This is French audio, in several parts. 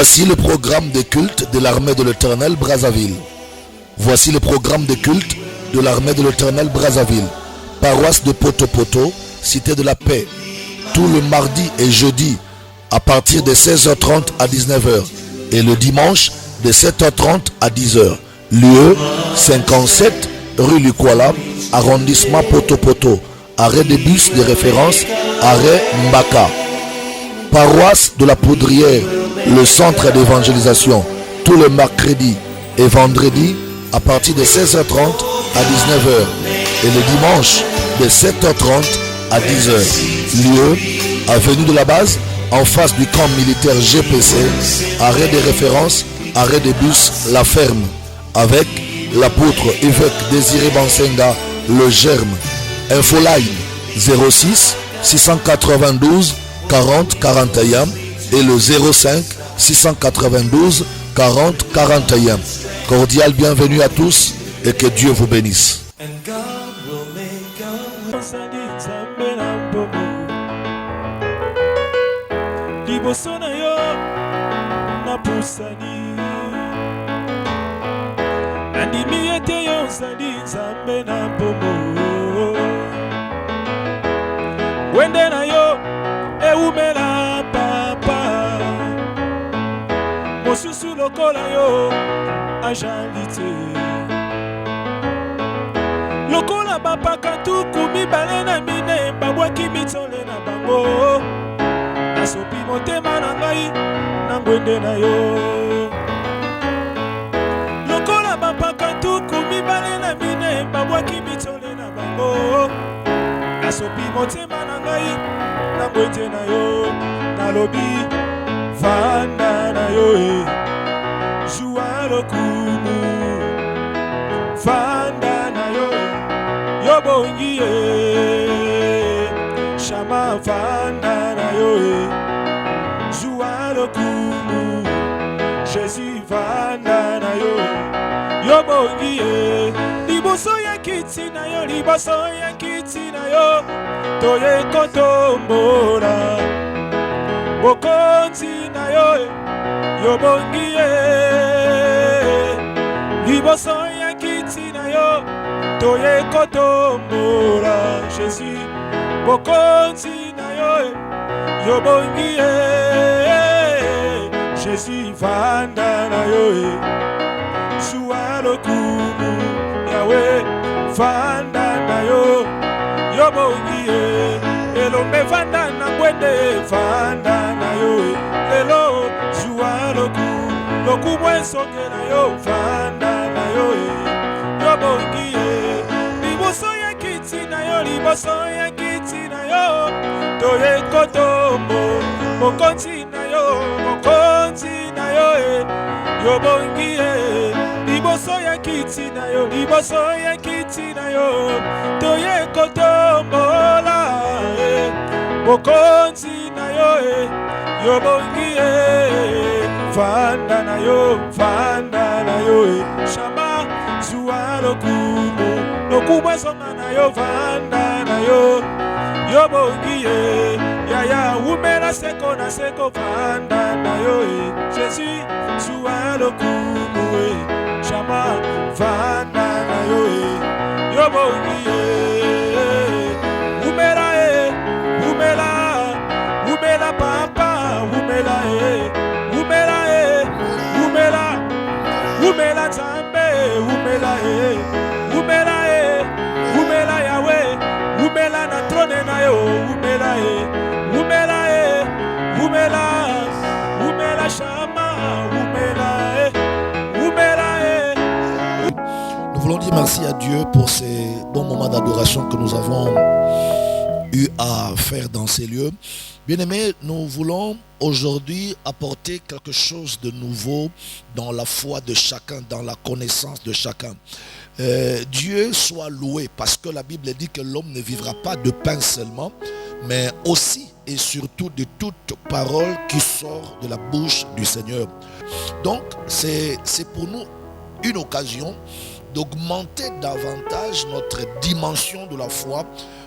Voici le programme de culte de l'armée de l'Éternel Brazzaville. Voici le programme de culte de l'armée de l'Éternel Brazzaville. Paroisse de Poto-Poto, Cité de la Paix. Tout le mardi et jeudi à partir de 16h30 à 19h. Et le dimanche de 7h30 à 10h. Lieu 57 rue Lukwala, arrondissement Poto-Poto. Arrêt de bus de référence, arrêt Mbaka. Paroisse de la Poudrière, le centre d'évangélisation, tous les mercredis et vendredis à partir de 16h30 à 19h et le dimanche de 7h30 à 10h. Lieu, avenue de la Base, en face du camp militaire GPC, arrêt de référence, arrêt de bus La Ferme, avec l'apôtre évêque Désiré Bansenga, le Germe. Infoline 06 692 40 41 et le 05 692 40 41. Cordial bienvenue à tous et que Dieu vous bénisse. Wende na yo eumela papa mosusu lokola yo ajalite lokola bapaka tuku mibale na mine babwaki mitole na bango nasopi motema na ngai na ngwende na yo lokola bapaka tuku mibale na mine babwaki mitole na bango nasopi motema na ngai na ngwende na yo nalobi vanda na yo joua lokumu vanda na yo yo bongi shama vanda na yo joua lokumu Jésus vanda na yo yo bongi liboso ya kiti na yo liboso ya kiti na yo toye kotombola bokonzi na yo yo bongi liboso ya kiti na yo toye kotombola Jésus bokonzi na yo yo bongi Jésus vanda na yo joua lokumu Yahweh vanda na yo yo bongi elombe vanda na ngwende vanda na yo lelo joua lokumu esonge na yo vanda na yo yo bongi liboso ya kiti na yo liboso ya kiti na yo toye kotombo mokonzi na yo yo bongi liboso ya kiti na yo liboso ya kiti na yo toye kotombola mokonzi na yo bongi vanda na yo shama joua lokumu esonga na yo vanda na yo bongi yaya umela seko na seko vanda na yo Jésus joua lokumu shama vanda na yo bongi umela papa umela zambe umela Yahweh umela na trone na yo umela shama Nous voulons dire merci à Dieu pour ces bons moments d'adoration que nous avons eu à faire dans ces lieux. Bien-aimés, nous voulons aujourd'hui apporter quelque chose de nouveau dans la foi de chacun, dans la connaissance de chacun. Dieu soit loué parce que la Bible dit que l'homme ne vivra pas de pain seulement, mais aussi et surtout de toute parole qui sort de la bouche du Seigneur. Donc c'est pour nous une occasion d'augmenter davantage notre dimension de la foi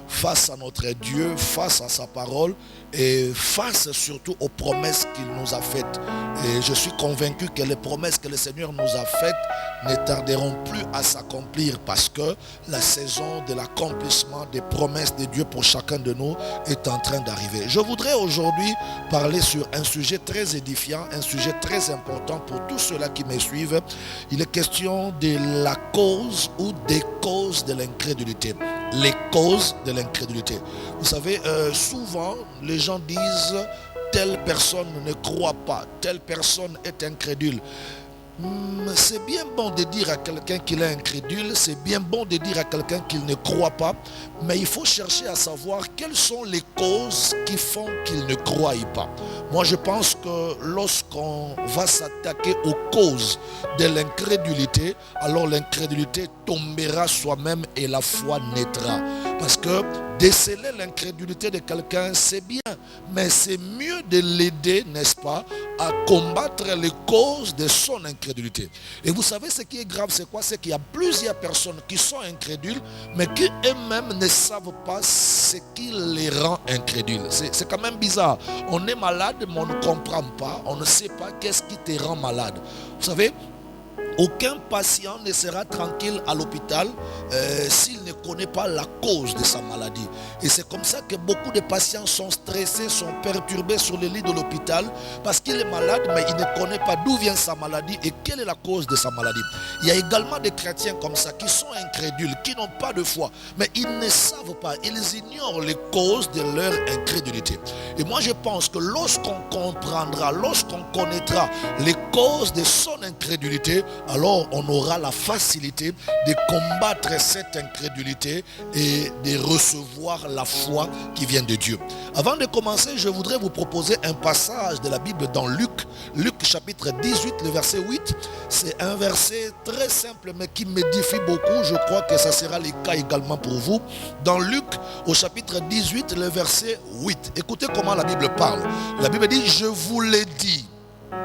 face à notre Dieu, face à sa parole et face surtout aux promesses qu'il nous a faites. Et je suis convaincu que les promesses que le Seigneur nous a faites ne tarderont plus à s'accomplir parce que la saison de l'accomplissement des promesses de Dieu pour chacun de nous est en train d'arriver. Je voudrais aujourd'hui parler sur un sujet très édifiant, un sujet très important pour tous ceux-là qui me suivent. Il est question de la cause ou des causes de l'incrédulité. Les causes de l'incrédulité. Vous savez, souvent les gens disent telle personne ne croit pas, telle personne est incrédule. C'est bien bon de dire à quelqu'un qu'il est incrédule, c'est bien bon de dire à quelqu'un qu'il ne croit pas, mais il faut chercher à savoir quelles sont les causes qui font qu'il ne croit pas. Moi je pense que lorsqu'on va s'attaquer aux causes de l'incrédulité, alors l'incrédulité tombera soi-même et la foi naîtra. Parce que déceler l'incrédulité de quelqu'un, c'est bien, mais c'est mieux de l'aider, n'est-ce pas, à combattre les causes de son incrédulité. Et vous savez ce qui est grave, c'est quoi? C'est qu'il y a plusieurs personnes qui sont incrédules, mais qui eux-mêmes ne savent pas ce qui les rend incrédules. C'est quand même bizarre. On est malade, mais on ne comprend pas, on ne sait pas qu'est-ce qui te rend malade. Vous savez, aucun patient ne sera tranquille à l'hôpital s'il ne connaît pas la cause de sa maladie. Et c'est comme ça que beaucoup de patients sont stressés, sont perturbés sur le lit de l'hôpital parce qu'il est malade, mais il ne connaît pas d'où vient sa maladie et quelle est la cause de sa maladie. Il y a également des chrétiens comme ça qui sont incrédules, qui n'ont pas de foi, mais ils ne savent pas, ils ignorent les causes de leur incrédulité. Et moi je pense que lorsqu'on comprendra, lorsqu'on connaîtra les causes de son incrédulité, alors on aura la facilité de combattre cette incrédulité et de recevoir la foi qui vient de Dieu. Avant de commencer, je voudrais vous proposer un passage de la Bible dans Luc chapitre 18, le verset 8. C'est un verset très simple mais qui m'édifie beaucoup. Je crois que ça sera le cas également pour vous. Dans Luc au chapitre 18, le verset 8. Écoutez comment la Bible parle. La Bible dit, je vous l'ai dit,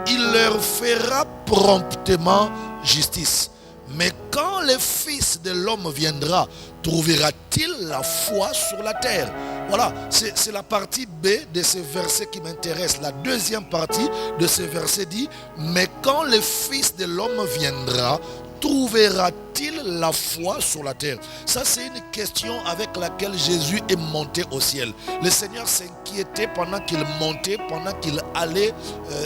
il leur fera promptement justice. Mais quand le Fils de l'homme viendra, trouvera-t-il la foi sur la terre? Voilà, c'est la partie B de ce verset qui m'intéresse. La deuxième partie de ce verset dit, mais quand le Fils de l'homme viendra, trouvera-t-il la foi sur la terre? Ça, c'est une question avec laquelle Jésus est monté au ciel. Le Seigneur s'inquiétait pendant qu'il montait, pendant qu'il allait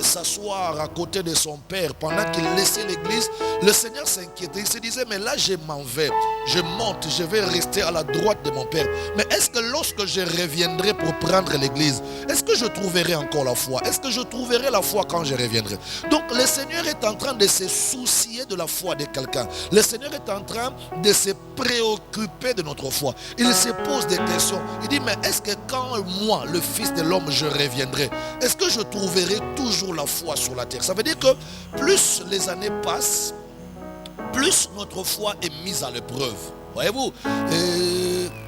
s'asseoir à côté de son Père, pendant qu'il laissait l'église. Le Seigneur s'inquiétait. Il se disait, mais là, je m'en vais. Je monte, je vais rester à la droite de mon Père. Mais est-ce que lorsque je reviendrai pour prendre l'église, est-ce que je trouverai encore la foi? Est-ce que je trouverai la foi quand je reviendrai? Donc, le Seigneur est en train de se soucier de la foi de quelqu'un. Le Seigneur est en train de se préoccuper de notre foi. Il se pose des questions. Il dit, mais est-ce que quand moi, le Fils de l'homme, je reviendrai, est-ce que je trouverai toujours la foi sur la terre? Ça veut dire que plus les années passent, plus notre foi est mise à l'épreuve. Voyez-vous,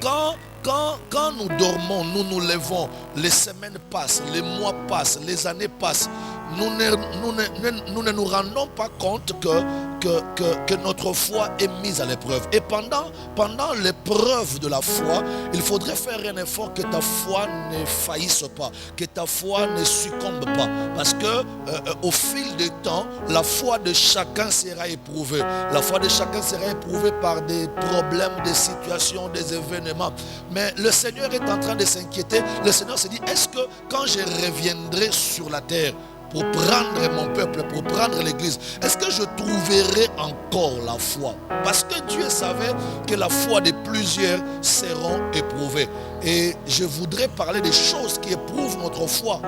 quand nous dormons, nous nous levons, les semaines passent, les mois passent, les années passent, nous ne nous rendons pas compte que notre foi est mise à l'épreuve. Et pendant l'épreuve de la foi, il faudrait faire un effort que ta foi ne faillisse pas, que ta foi ne succombe pas. Parce que au fil du temps, la foi de chacun sera éprouvée. La foi de chacun sera éprouvée par des problèmes, des situations, des événements. Mais le Seigneur est en train de s'inquiéter. Le Seigneur se dit, est-ce que quand je reviendrai sur la terre pour prendre mon peuple, pour prendre l'église, est-ce que je trouverai encore la foi? Parce que Dieu savait que la foi de plusieurs seront éprouvées. Et je voudrais parler des choses qui éprouvent notre foi,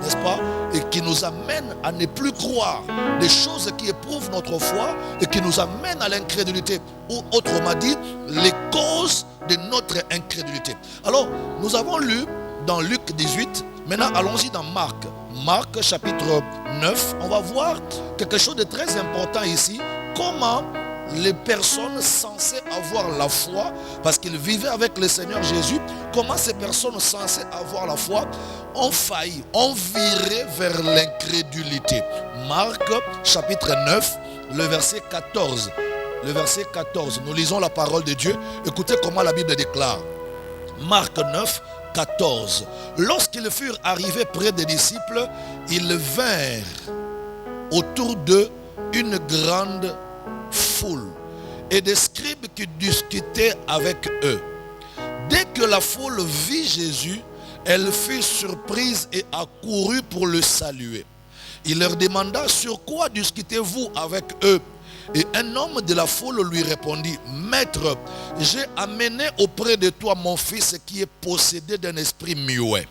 n'est-ce pas? Et qui nous amènent à ne plus croire. Des choses qui éprouvent notre foi et qui nous amènent à l'incrédulité. Ou autrement dit, les causes de notre incrédulité. Alors, nous avons lu dans Luc 18. Maintenant, allons-y dans Marc. Marc chapitre 9. On va voir quelque chose de très important ici. Comment les personnes censées avoir la foi, parce qu'ils vivaient avec le Seigneur Jésus, comment ces personnes censées avoir la foi ont failli, ont viré vers l'incrédulité. Marc chapitre 9, le verset 14. le verset 14. Nous lisons la parole de Dieu. Écoutez comment la Bible déclare. Marc 9, 14. Lorsqu'ils furent arrivés près des disciples, ils vinrent autour d'eux une grande foule et des scribes qui discutaient avec eux. Dès que la foule vit Jésus, elle fut surprise et accourut pour le saluer. Il leur demanda: sur quoi discutez-vous avec eux? Et un homme de la foule lui répondit: Maître, j'ai amené auprès de toi mon fils qui est possédé d'un esprit muet.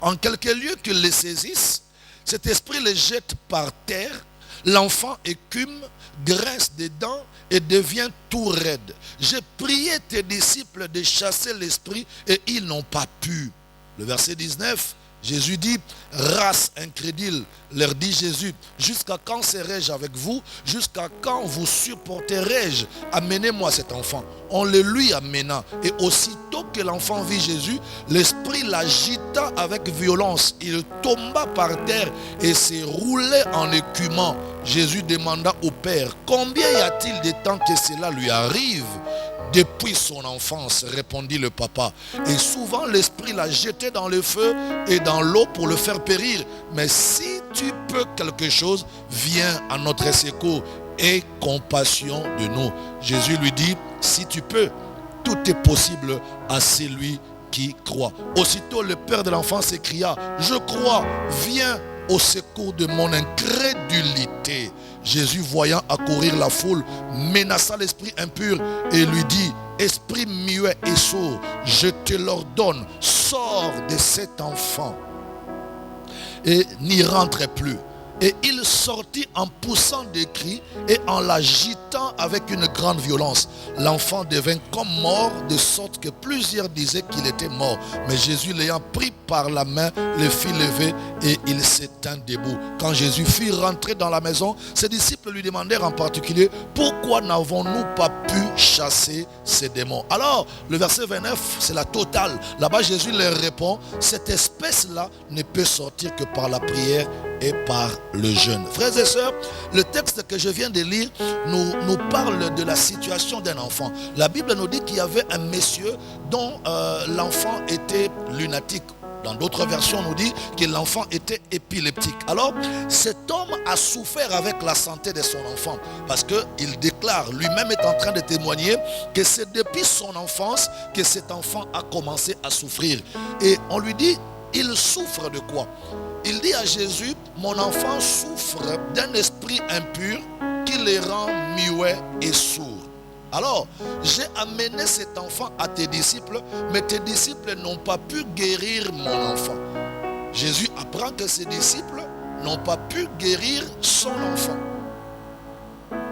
En quelque lieu qu'il le saisisse, cet esprit le jette par terre. L'enfant écume, grince des dents et devient tout raide. J'ai prié tes disciples de chasser l'esprit et ils n'ont pas pu. Le verset 19, Jésus dit: race incrédule, leur dit Jésus, jusqu'à quand serai-je avec vous? Jusqu'à quand vous supporterai-je? Amenez-moi cet enfant. On le lui amena. Et aussitôt que l'enfant vit Jésus, l'esprit l'agita avec violence. Il tomba par terre et s'est roulé en écumant. Jésus demanda au Père: combien y a-t-il de temps que cela lui arrive? Depuis son enfance, répondit le papa. Et souvent l'esprit l'a jeté dans le feu et dans l'eau pour le faire périr. Mais si tu peux quelque chose, viens à notre secours. Aie compassion de nous. Jésus lui dit: si tu peux, tout est possible à celui qui croit. Aussitôt le père de l'enfant s'écria: je crois, viens au secours de mon incrédulité. Jésus, voyant accourir la foule, menaça l'esprit impur et lui dit: esprit muet et sourd, je te l'ordonne, sors de cet enfant et n'y rentre plus. Et il sortit en poussant des cris et en l'agitant avec une grande violence. L'enfant devint comme mort, de sorte que plusieurs disaient qu'il était mort. Mais Jésus, l'ayant pris par la main, le fit lever et il s'étint debout. Quand Jésus fut rentré dans la maison, ses disciples lui demandèrent en particulier: pourquoi n'avons-nous pas pu chasser ces démons? Alors, le verset 29, c'est la totale. Là-bas, Jésus leur répond: cette espèce-là ne peut sortir que par la prière et par le jeûne. Frères et sœurs, le texte que je viens de lire nous parle de la situation d'un enfant. La Bible nous dit qu'il y avait un monsieur dont l'enfant était lunatique. Dans d'autres versions, on nous dit que l'enfant était épileptique. Alors, cet homme a souffert avec la santé de son enfant. Parce qu'il déclare, lui-même est en train de témoigner, que c'est depuis son enfance que cet enfant a commencé à souffrir. Et on lui dit: il souffre de quoi? Il dit à Jésus: mon enfant souffre d'un esprit impur qui le rend muet et sourd. Alors, j'ai amené cet enfant à tes disciples, mais tes disciples n'ont pas pu guérir mon enfant. Jésus apprend que ses disciples n'ont pas pu guérir son enfant.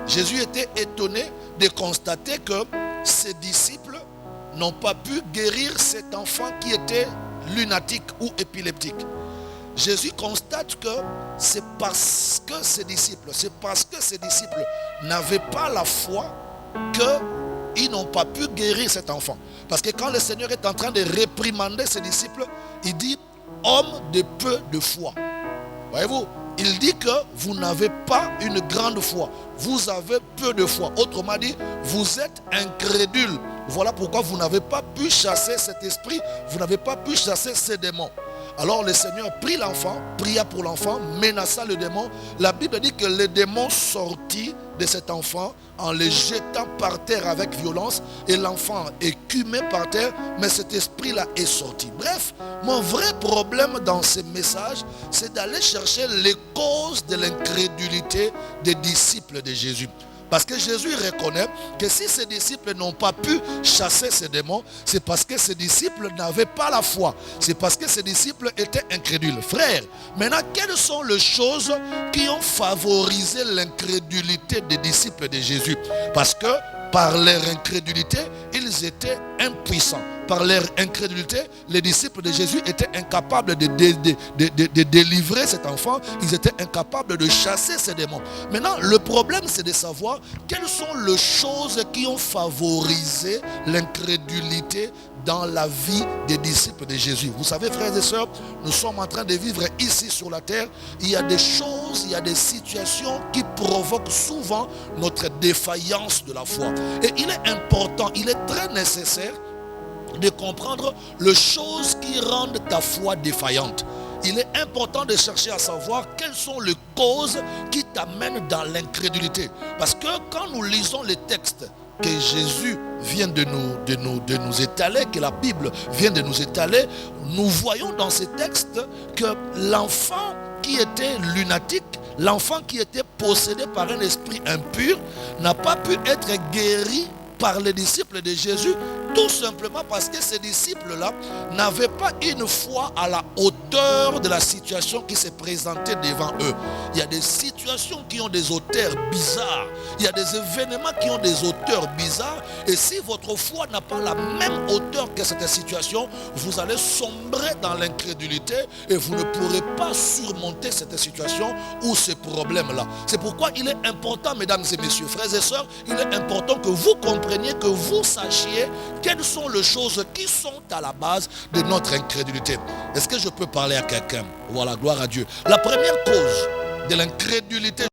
Jésus était étonné de constater que ses disciples n'ont pas pu guérir cet enfant qui était lunatique ou épileptique. Jésus constate que c'est parce que ses disciples n'avaient pas la foi qu'ils n'ont pas pu guérir cet enfant. Parce que quand le Seigneur est en train de réprimander ses disciples, il dit: homme de peu de foi. Voyez-vous, il dit que vous n'avez pas une grande foi. Vous avez peu de foi. Autrement dit, vous êtes incrédule. Voilà pourquoi vous n'avez pas pu chasser cet esprit. Vous n'avez pas pu chasser ces démons. Alors le Seigneur prit l'enfant, pria pour l'enfant, menaça le démon. La Bible dit que le démon sortit de cet enfant en le jetant par terre avec violence, et l'enfant écumait par terre, mais cet esprit-là est sorti. Bref, mon vrai problème dans ce message, c'est d'aller chercher les causes de l'incrédulité des disciples de Jésus. Parce que Jésus reconnaît que si ses disciples n'ont pas pu chasser ces démons, c'est parce que ses disciples n'avaient pas la foi. C'est parce que ses disciples étaient incrédules. Frères, maintenant, quelles sont les choses qui ont favorisé l'incrédulité des disciples de Jésus? Parce que par leur incrédulité, ils étaient impuissants. Par leur incrédulité, les disciples de Jésus étaient incapables de délivrer cet enfant. Ils étaient incapables de chasser ces démons. Maintenant, le problème, c'est de savoir quelles sont les choses qui ont favorisé l'incrédulité dans la vie des disciples de Jésus. Vous savez, frères et sœurs, nous sommes en train de vivre ici sur la terre. Il y a des choses choses, il y a des situations qui provoquent souvent notre défaillance de la foi. Et il est important, il est très nécessaire de comprendre les choses qui rendent ta foi défaillante. Il est important de chercher à savoir quelles sont les causes qui t'amènent dans l'incrédulité. Parce que quand nous lisons les textes que Jésus vient de nous étaler, que la Bible vient de nous étaler, nous voyons dans ces textes que l'enfant qui était lunatique, l'enfant qui était possédé par un esprit impur, n'a pas pu être guéri par les disciples de Jésus, tout simplement parce que ces disciples-là n'avaient pas une foi à la hauteur de la situation qui s'est présentée devant eux. Il y a des situations qui ont des hauteurs bizarres. Il y a des événements qui ont des hauteurs bizarres. Et si votre foi n'a pas la même hauteur que cette situation, vous allez sombrer dans l'incrédulité et vous ne pourrez pas surmonter cette situation ou ce problème-là. C'est pourquoi il est important, mesdames et messieurs, frères et sœurs, il est important que vous compreniez, que vous sachiez quelles sont les choses qui sont à la base de notre incrédulité. Est-ce que je peux parler à quelqu'un? Voilà, gloire à Dieu. La première cause de l'incrédulité,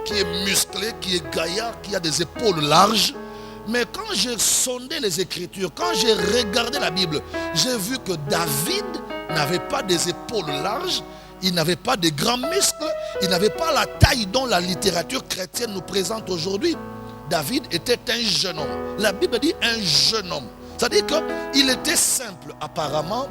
qui est musclé, qui est gaillard, qui a des épaules larges. Mais quand j'ai sondé les Écritures, quand j'ai regardé la Bible, j'ai vu que David n'avait pas des épaules larges, il n'avait pas de grands muscles, il n'avait pas la taille dont la littérature chrétienne nous présente aujourd'hui. David était un jeune homme. La Bible dit un jeune homme. C'est-à-dire qu'il était simple apparemment.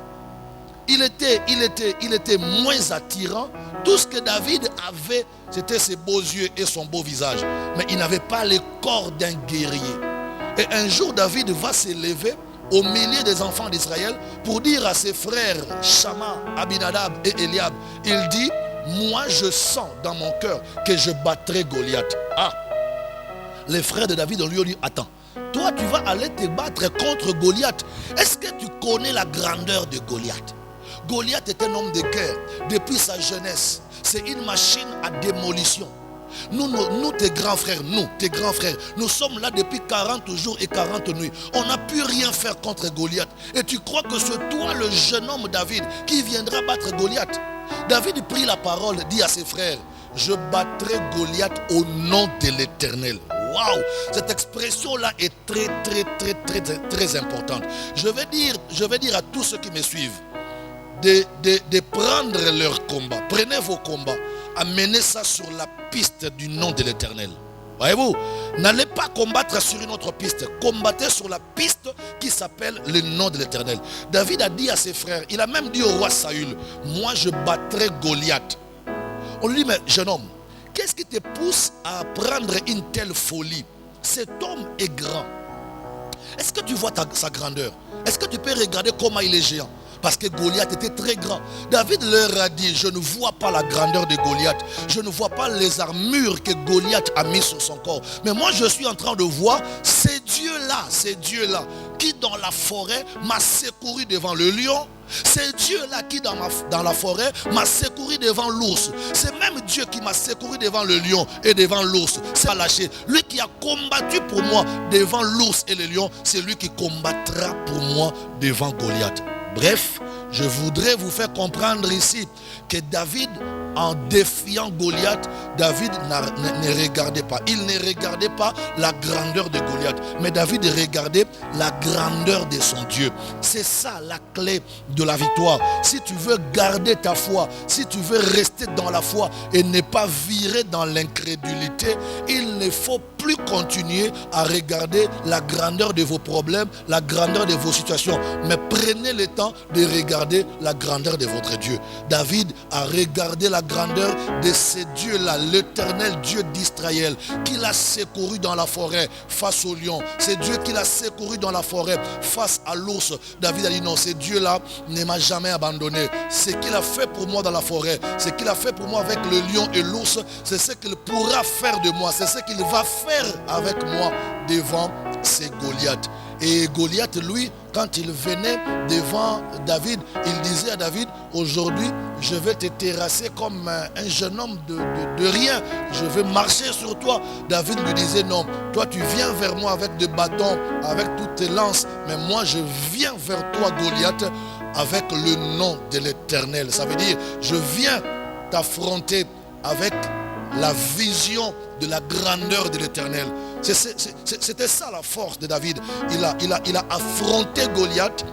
Il était moins attirant. Tout ce que David avait, c'était ses beaux yeux et son beau visage. Mais il n'avait pas le corps d'un guerrier. Et un jour, David va s'élever au milieu des enfants d'Israël pour dire à ses frères Shama, Abinadab et Eliab, il dit, moi je sens dans mon cœur que je battrai Goliath. Ah, les frères de David lui ont dit, attends, toi tu vas aller te battre contre Goliath. Est-ce que tu connais la grandeur de Goliath? Goliath est un homme de guerre depuis sa jeunesse. C'est une machine à démolition. Nous, tes grands frères, nous sommes là depuis 40 jours et 40 nuits. On n'a pu rien faire contre Goliath. Et tu crois que c'est toi, le jeune homme David, qui viendra battre Goliath? David prit la parole, dit à ses frères, je battrai Goliath au nom de l'Éternel. Waouh, cette expression-là est très importante. Je vais dire à tous ceux qui me suivent de prendre leur combat. Prenez vos combats, amenez ça sur la piste du nom de l'Éternel. Voyez-vous, n'allez pas combattre sur une autre piste. Combattez sur la piste qui s'appelle le nom de l'Éternel. David a dit à ses frères, il a même dit au roi Saül, moi je battrai Goliath. On lui dit, mais jeune homme, qu'est-ce qui te pousse à prendre une telle folie? Cet homme est grand. Est-ce que tu vois sa grandeur? Est-ce que tu peux regarder comment il est géant? Parce que Goliath était très grand. David leur a dit, je ne vois pas la grandeur de Goliath. Je ne vois pas les armures que Goliath a mis sur son corps. Mais moi je suis en train de voir ces dieux-là qui dans la forêt m'a secouru devant le lion. C'est Dieu-là qui dans la forêt m'a secouru devant l'ours. C'est même Dieu qui m'a secouru devant le lion et devant l'ours. C'est pas lâché. Lui qui a combattu pour moi devant l'ours et le lion, c'est lui qui combattra pour moi devant Goliath. Bref, je voudrais vous faire comprendre ici que David, en défiant Goliath, David ne regardait pas. Il ne regardait pas la grandeur de Goliath, mais David regardait la grandeur de son Dieu. C'est ça la clé de la victoire. Si tu veux garder ta foi, si tu veux rester dans la foi et ne pas virer dans l'incrédulité, il ne faut plus continuer à regarder la grandeur de vos problèmes, la grandeur de vos situations, mais prenez le temps de regarder la grandeur de votre Dieu. David a regardé la grandeur de ce Dieu-là, l'Éternel Dieu d'Israël, qui l'a secouru dans la forêt face au lion. C'est Dieu qui l'a secouru dans la forêt face à l'ours. David a dit non, ce Dieu-là ne m'a jamais abandonné. Ce qu'il a fait pour moi dans la forêt, ce qu'il a fait pour moi avec le lion et l'ours, c'est ce qu'il pourra faire de moi, c'est ce qu'il va faire avec moi devant ces Goliath. Et Goliath, lui, quand il venait devant David, il disait à David, aujourd'hui, je vais te terrasser comme un jeune homme de rien. Je vais marcher sur toi. David lui disait, non, toi tu viens vers moi avec des bâtons, avec toutes tes lances, mais moi je viens vers toi, Goliath, avec le nom de l'Éternel. Ça veut dire, je viens t'affronter avec la vision de la grandeur de l'Éternel. C'était ça la force de David. Il a affronté Goliath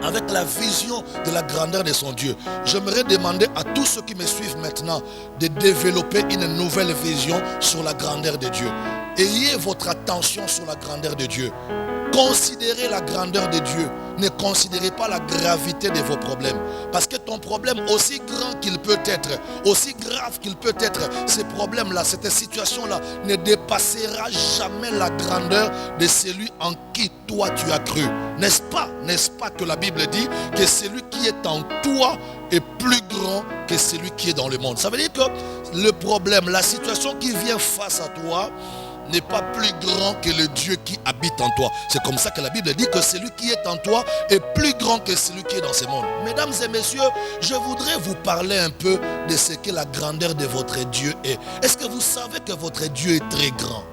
avec la vision de la grandeur de son Dieu. J'aimerais demander à tous ceux qui me suivent maintenant de développer une nouvelle vision sur la grandeur de Dieu. Ayez votre attention sur la grandeur de Dieu. Considérez la grandeur de Dieu. Ne considérez pas la gravité de vos problèmes. Parce que ton problème, aussi grand qu'il peut être, aussi grave qu'il peut être, ces problèmes-là, cette situation-là, ne dépassera jamais la grandeur de celui en qui toi tu as cru. N'est-ce pas que la Bible dit que celui qui est en toi est plus grand que celui qui est dans le monde. Ça veut dire que le problème, la situation qui vient face à toi, n'est pas plus grand que le Dieu qui habite en toi. C'est comme ça que la Bible dit que celui qui est en toi est plus grand que celui qui est dans ce monde. Mesdames et messieurs, je voudrais vous parler un peu de ce que la grandeur de votre Dieu est. Est-ce que vous savez que votre Dieu est très grand?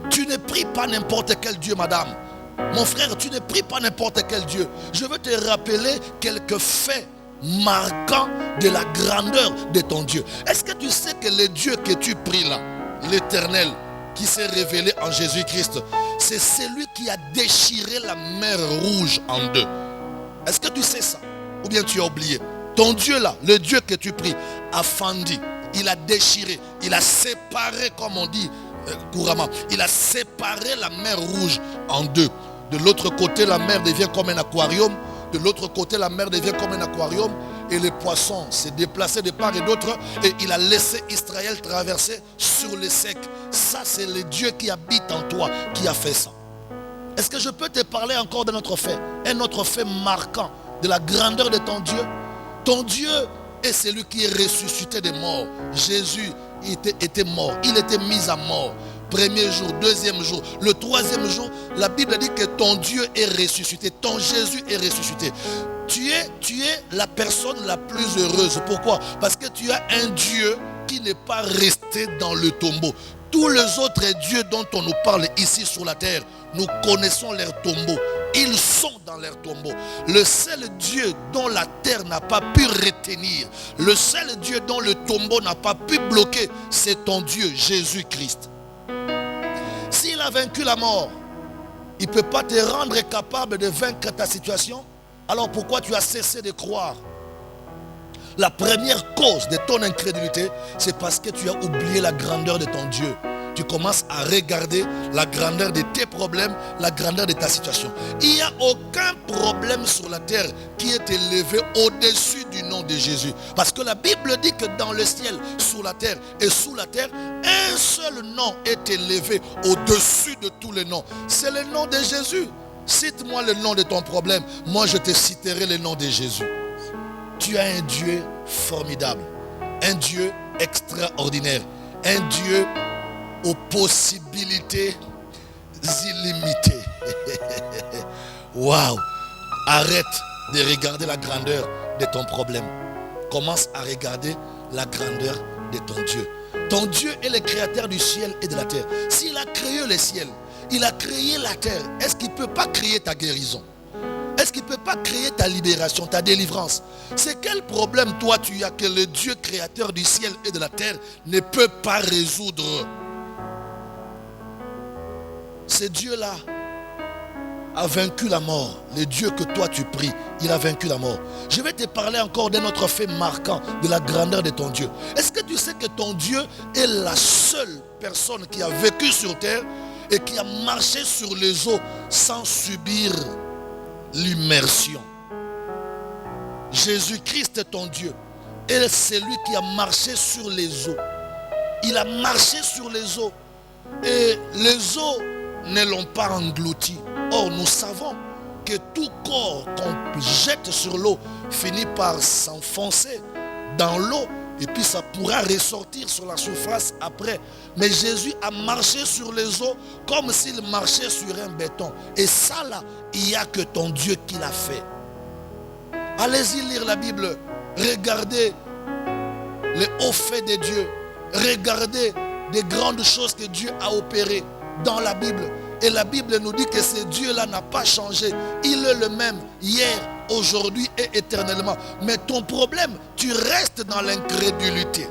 Tu ne pries pas n'importe quel Dieu, madame. Mon frère, tu ne pries pas n'importe quel Dieu. Je veux te rappeler quelques faits marquants de la grandeur de ton Dieu. Est-ce que tu sais que le Dieu que tu pries là, l'Éternel qui s'est révélé en Jésus-Christ, c'est celui qui a déchiré la mer Rouge en deux? Est-ce que tu sais ça? Ou bien tu as oublié? Ton Dieu là, le Dieu que tu pries, a fendu, il a déchiré, il a séparé, comme on dit couramment, il a séparé la mer Rouge en deux. De l'autre côté, la mer devient comme un aquarium. De l'autre côté, la mer devient comme un aquarium. Et les poissons s'est déplacé de part et d'autre. Et il a laissé Israël traverser sur le sec. Ça, c'est le Dieu qui habite en toi qui a fait ça. Est-ce que je peux te parler encore d'un autre fait? Un autre fait marquant de la grandeur de ton Dieu. Ton Dieu est celui qui est ressuscité des morts. Jésus était mort. Il était mis à mort. Premier jour, deuxième jour, le troisième jour, la Bible dit que ton Dieu est ressuscité. Ton Jésus est ressuscité. Tu es la personne la plus heureuse. Pourquoi? Parce que tu as un Dieu qui n'est pas resté dans le tombeau. Tous les autres dieux dont on nous parle ici sur la terre, nous connaissons leurs tombeaux. Ils sont dans leur tombeau. Le seul Dieu dont la terre n'a pas pu retenir, le seul Dieu dont le tombeau n'a pas pu bloquer, c'est ton Dieu, Jésus-Christ. S'il a vaincu la mort, il ne peut pas te rendre capable de vaincre ta situation. Alors pourquoi tu as cessé de croire? La première cause de ton incrédulité, c'est parce que tu as oublié la grandeur de ton Dieu. Tu commences à regarder la grandeur de tes problèmes, la grandeur de ta situation. Il n'y a aucun problème sur la terre qui est élevé au-dessus du nom de Jésus. Parce que la Bible dit que dans le ciel, sur la terre et sous la terre, un seul nom est élevé au-dessus de tous les noms. C'est le nom de Jésus. Cite-moi le nom de ton problème. Moi, je te citerai le nom de Jésus. Tu as un Dieu formidable. Un Dieu extraordinaire. Un Dieu aux possibilités illimitées. Waouh! Arrête de regarder la grandeur de ton problème. Commence à regarder la grandeur de ton Dieu. Ton Dieu est le créateur du ciel et de la terre. S'il a créé le ciel, il a créé la terre. Est-ce qu'il ne peut pas créer ta guérison? Est-ce qu'il ne peut pas créer ta libération, ta délivrance? C'est quel problème toi tu as que le Dieu créateur du ciel et de la terre ne peut pas résoudre? Ce Dieu-là a vaincu la mort. Le Dieu que toi tu pries, il a vaincu la mort. Je vais te parler encore d'un autre fait marquant de la grandeur de ton Dieu. Est-ce que tu sais que ton Dieu est la seule personne qui a vécu sur terre et qui a marché sur les eaux sans subir l'immersion? Jésus-Christ est ton Dieu. Et c'est lui qui a marché sur les eaux. Il a marché sur les eaux. Et les eaux ne l'ont pas englouti. Or, nous savons que tout corps qu'on jette sur l'eau finit par s'enfoncer dans l'eau. Et puis ça pourra ressortir sur la surface après. Mais Jésus a marché sur les eaux comme s'il marchait sur un béton. Et ça là, il n'y a que ton Dieu qui l'a fait. Allez-y lire la Bible. Regardez les hauts faits de Dieu. Regardez des grandes choses que Dieu a opérées dans la Bible. Et la Bible nous dit que ce Dieu-là n'a pas changé. Il est le même hier, aujourd'hui et éternellement. Mais ton problème, tu restes dans l'incrédulité.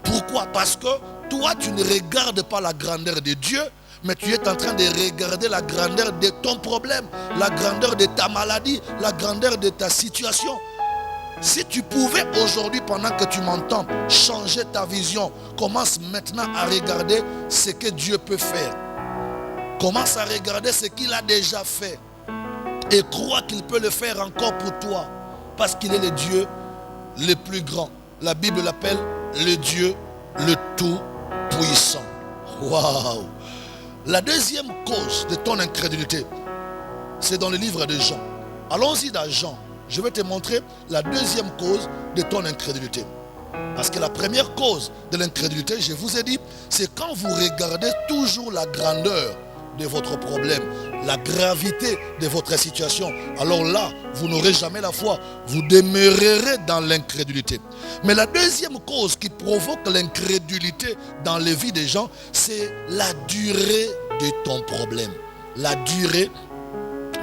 Pourquoi? Parce que toi, tu ne regardes pas la grandeur de Dieu, mais tu es en train de regarder la grandeur de ton problème, la grandeur de ta maladie, la grandeur de ta situation. Si tu pouvais aujourd'hui, pendant que tu m'entends, changer ta vision, commence maintenant à regarder ce que Dieu peut faire. Commence à regarder ce qu'il a déjà fait. Et crois qu'il peut le faire encore pour toi. Parce qu'il est le Dieu le plus grand. La Bible l'appelle le Dieu le tout-puissant. Waouh! La deuxième cause de ton incrédulité, c'est dans le livre de Jean. Allons-y dans Jean. Je vais te montrer la deuxième cause de ton incrédulité. Parce que la première cause de l'incrédulité, je vous ai dit, c'est quand vous regardez toujours la grandeur de votre problème, la gravité de votre situation. Alors là, vous n'aurez jamais la foi. Vous demeurerez dans l'incrédulité. Mais la deuxième cause qui provoque l'incrédulité dans les vies des gens, c'est la durée de ton problème. La durée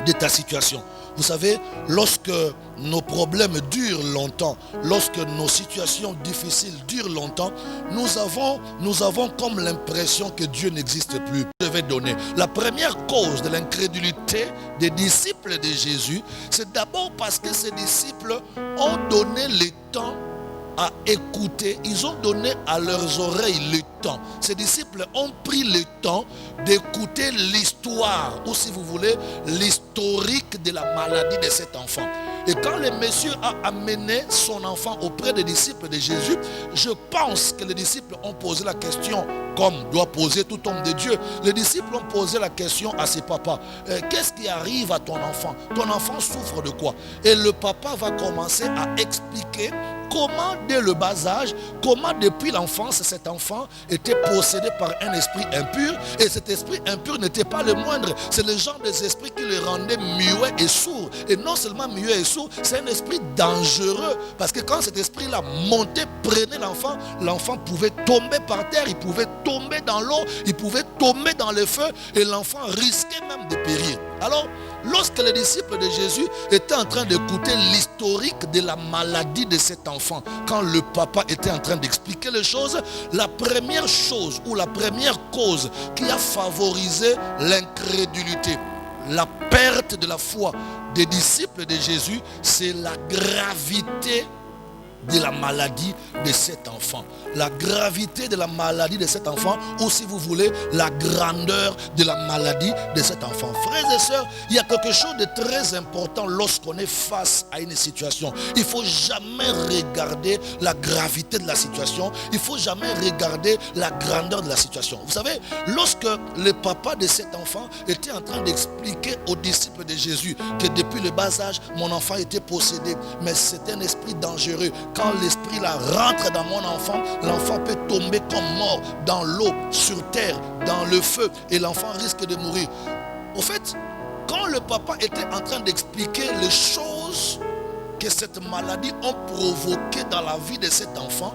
de ta situation. Vous savez, lorsque nos problèmes durent longtemps, lorsque nos situations difficiles durent longtemps, nous avons comme l'impression que Dieu n'existe plus. Je vais donner. La première cause de l'incrédulité des disciples de Jésus, c'est d'abord parce que ces disciples ont donné le temps à écouter. Ils ont donné à leurs oreilles le temps. Ces disciples ont pris le temps d'écouter l'histoire, ou si vous voulez, l'historique de la maladie de cet enfant. Et quand le monsieur a amené son enfant auprès des disciples de Jésus, je pense que les disciples ont posé la question, comme doit poser tout homme de Dieu. Les disciples ont posé la question à ses papas. Qu'est-ce qui arrive à ton enfant? Ton enfant souffre de quoi? Et le papa va commencer à expliquer comment dès le bas âge, comment depuis l'enfance cet enfant était possédé par un esprit impur. Et cet esprit impur n'était pas le moindre. C'est le genre des esprits qui le rendait muet et sourd. Et non seulement muet et sourd, c'est un esprit dangereux. Parce que quand cet esprit-là montait, prenait l'enfant, l'enfant pouvait tomber par terre, il pouvait tomber dans l'eau, il pouvait tomber dans le feu et l'enfant risquait même de périr. Alors, lorsque les disciples de Jésus étaient en train d'écouter l'historique de la maladie de cet enfant, quand le papa était en train d'expliquer les choses, la première chose ou la première cause qui a favorisé l'incrédulité, la perte de la foi des disciples de Jésus, c'est la gravité de la maladie de cet enfant. La gravité de la maladie de cet enfant, ou si vous voulez, la grandeur de la maladie de cet enfant. Frères et sœurs, il y a quelque chose de très important lorsqu'on est face à une situation. Il ne faut jamais regarder la gravité de la situation. Il ne faut jamais regarder la grandeur de la situation. Vous savez, lorsque le papa de cet enfant était en train d'expliquer aux disciples de Jésus que depuis le bas âge, mon enfant était possédé, mais c'est un esprit dangereux. Quand l'esprit là rentre dans mon enfant, l'enfant peut tomber comme mort dans l'eau, sur terre, dans le feu, et l'enfant risque de mourir. Au fait, quand le papa était en train d'expliquer les choses que cette maladie a provoquées dans la vie de cet enfant,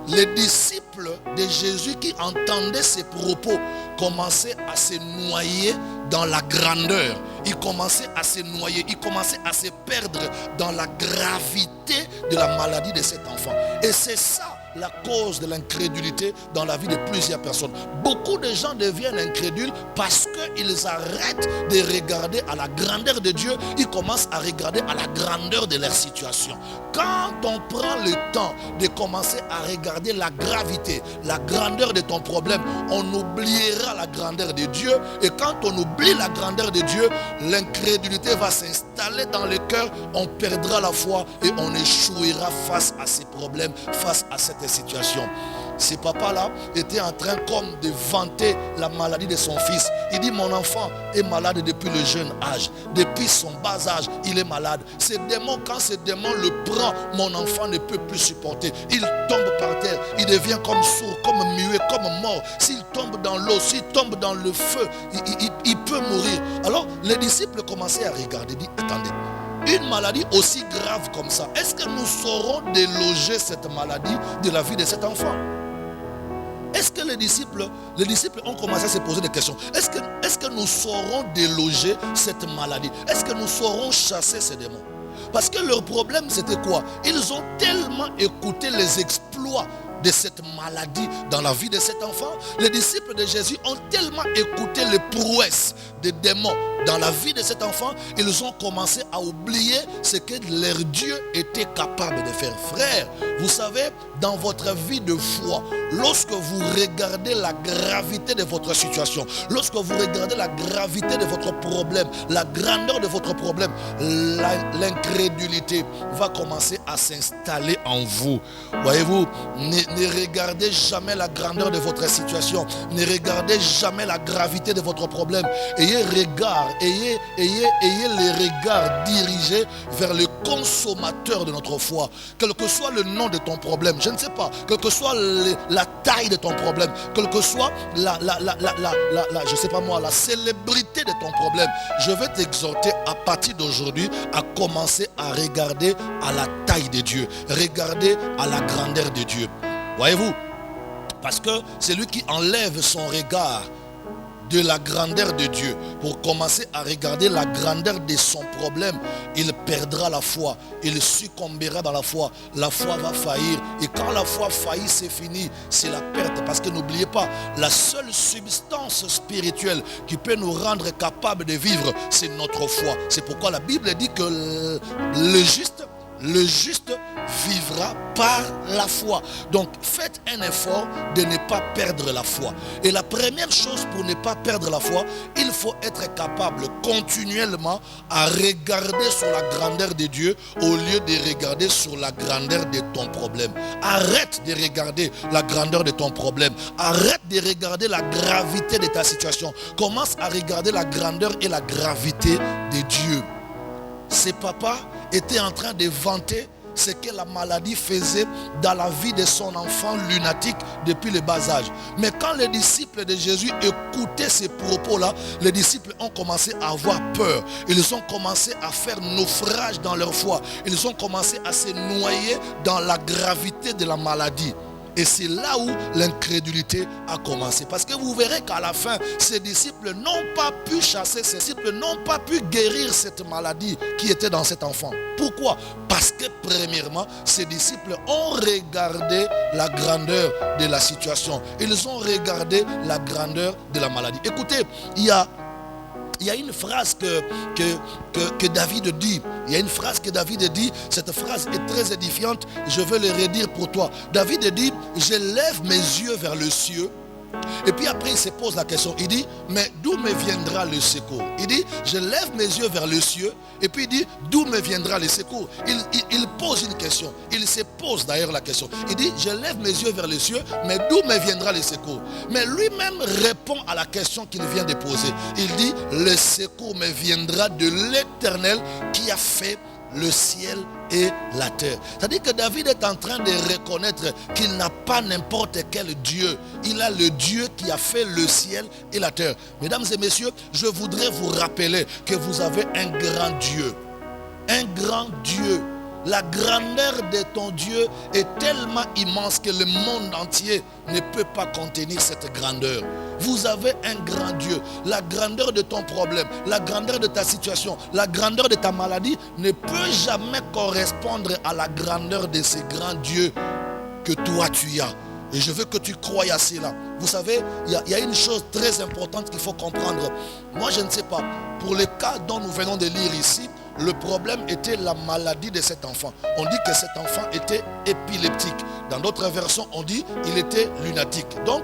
les disciples de Jésus qui entendaient ces propos commençaient à se noyer dans la grandeur. Ils commençaient à se noyer, ils commençaient à se perdre dans la gravité de la maladie de cet enfant. Et c'est ça la cause de l'incrédulité dans la vie de plusieurs personnes. Beaucoup de gens deviennent incrédules parce qu'ils arrêtent de regarder à la grandeur de Dieu. Ils commencent à regarder à la grandeur de leur situation. Quand on prend le temps de commencer à regarder la gravité, la grandeur de ton problème, on oubliera la grandeur de Dieu. Et quand on oublie la grandeur de Dieu, l'incrédulité va s'installer dans le cœur. On perdra la foi et on échouera face à ces problèmes, face à cette situation. Ce papa-là était en train comme de vanter la maladie de son fils. Il dit, mon enfant est malade depuis le jeune âge. Depuis son bas âge, il est malade. Ce démon, quand ce démon le prend, mon enfant ne peut plus supporter. Il tombe par terre, il devient comme sourd, comme muet, comme mort. S'il tombe dans l'eau, s'il tombe dans le feu, il peut mourir. Alors, les disciples commençaient à regarder, dit, attendez, une maladie aussi grave comme ça, est-ce que nous saurons déloger cette maladie de la vie de cet enfant? Est-ce que les disciples ont commencé à se poser des questions? Est-ce que nous saurons déloger cette maladie? Est-ce que nous saurons chasser ces démons? Parce que leur problème c'était quoi? Ils ont tellement écouté les exploits de cette maladie dans la vie de cet enfant. Les disciples de Jésus ont tellement écouté les prouesses des démons dans la vie de cet enfant, ils ont commencé à oublier ce que leur Dieu était capable de faire. Frère, vous savez, dans votre vie de foi, lorsque vous regardez la gravité de votre situation, lorsque vous regardez la gravité de votre problème, la grandeur de votre problème, l'incrédulité va commencer à s'installer en vous. Voyez-vous, ne regardez jamais la grandeur de votre situation, ne regardez jamais la gravité de votre problème. Ayez regard, ayez les regards dirigés vers le consommateur de notre foi. Quel que soit le nom de ton problème, je ne sais pas, quelle que soit la taille de ton problème, quelle que soit je sais pas moi, la célébrité de ton problème, je vais t'exhorter à partir d'aujourd'hui à commencer à regarder à la taille de Dieu, regarder à la grandeur de Dieu. Voyez-vous, parce que c'est lui qui enlève son regard de la grandeur de Dieu pour commencer à regarder la grandeur de son problème, il perdra la foi, il succombera dans la foi va faillir, et quand la foi faillit, c'est fini, c'est la perte. Parce que n'oubliez pas, la seule substance spirituelle qui peut nous rendre capables de vivre, c'est notre foi. C'est pourquoi la Bible dit que le juste vivra par la foi. Donc faites un effort de ne pas perdre la foi. Et la première chose pour ne pas perdre la foi, il faut être capable continuellement à regarder sur la grandeur de Dieu au lieu de regarder sur la grandeur de ton problème. Arrête de regarder la grandeur de ton problème. Arrête de regarder la gravité de ta situation. Commence à regarder la grandeur et la gravité de Dieu. Ces papas étaient en train de vanter ce que la maladie faisait dans la vie de son enfant lunatique depuis le bas âge. Mais quand les disciples de Jésus écoutaient ces propos-là, les disciples ont commencé à avoir peur. Ils ont commencé à faire naufrage dans leur foi. Ils ont commencé à se noyer dans la gravité de la maladie. Et c'est là où l'incrédulité a commencé. Parce que vous verrez qu'à la fin, ces disciples n'ont pas pu chasser, ces disciples n'ont pas pu guérir cette maladie qui était dans cet enfant. Pourquoi? Parce que premièrement, ces disciples ont regardé la grandeur de la situation. Ils ont regardé la grandeur de la maladie. Écoutez, il y a une phrase que David dit. Il y a une phrase que David dit. Cette phrase est très édifiante. Je vais le redire pour toi. David dit, je lève mes yeux vers le ciel. Et puis après il se pose la question. Il dit, mais d'où me viendra le secours? Il dit, je lève mes yeux vers le ciel. Et puis il dit, d'où me viendra le secours? Il pose une question. Il se pose d'ailleurs la question. Il dit, je lève mes yeux vers le ciel, mais d'où me viendra le secours? Mais lui-même répond à la question qu'il vient de poser. Il dit, le secours me viendra de l'Éternel qui a fait le ciel et la terre. C'est-à-dire que David est en train de reconnaître qu'il n'a pas n'importe quel Dieu. Il a le Dieu qui a fait le ciel et la terre. Mesdames et messieurs, je voudrais vous rappeler que vous avez un grand Dieu. Un grand Dieu. La grandeur de ton Dieu est tellement immense que le monde entier ne peut pas contenir cette grandeur. Vous avez un grand Dieu. La grandeur de ton problème, la grandeur de ta situation, la grandeur de ta maladie ne peut jamais correspondre à la grandeur de ce grand Dieu que toi tu as. Et je veux que tu croies à cela. Vous savez, il y a une chose très importante qu'il faut comprendre. Moi, je ne sais pas. Pour le cas dont nous venons de lire ici, le problème était la maladie de cet enfant. On dit que cet enfant était épileptique. Dans d'autres versions, on dit qu'il était lunatique. Donc,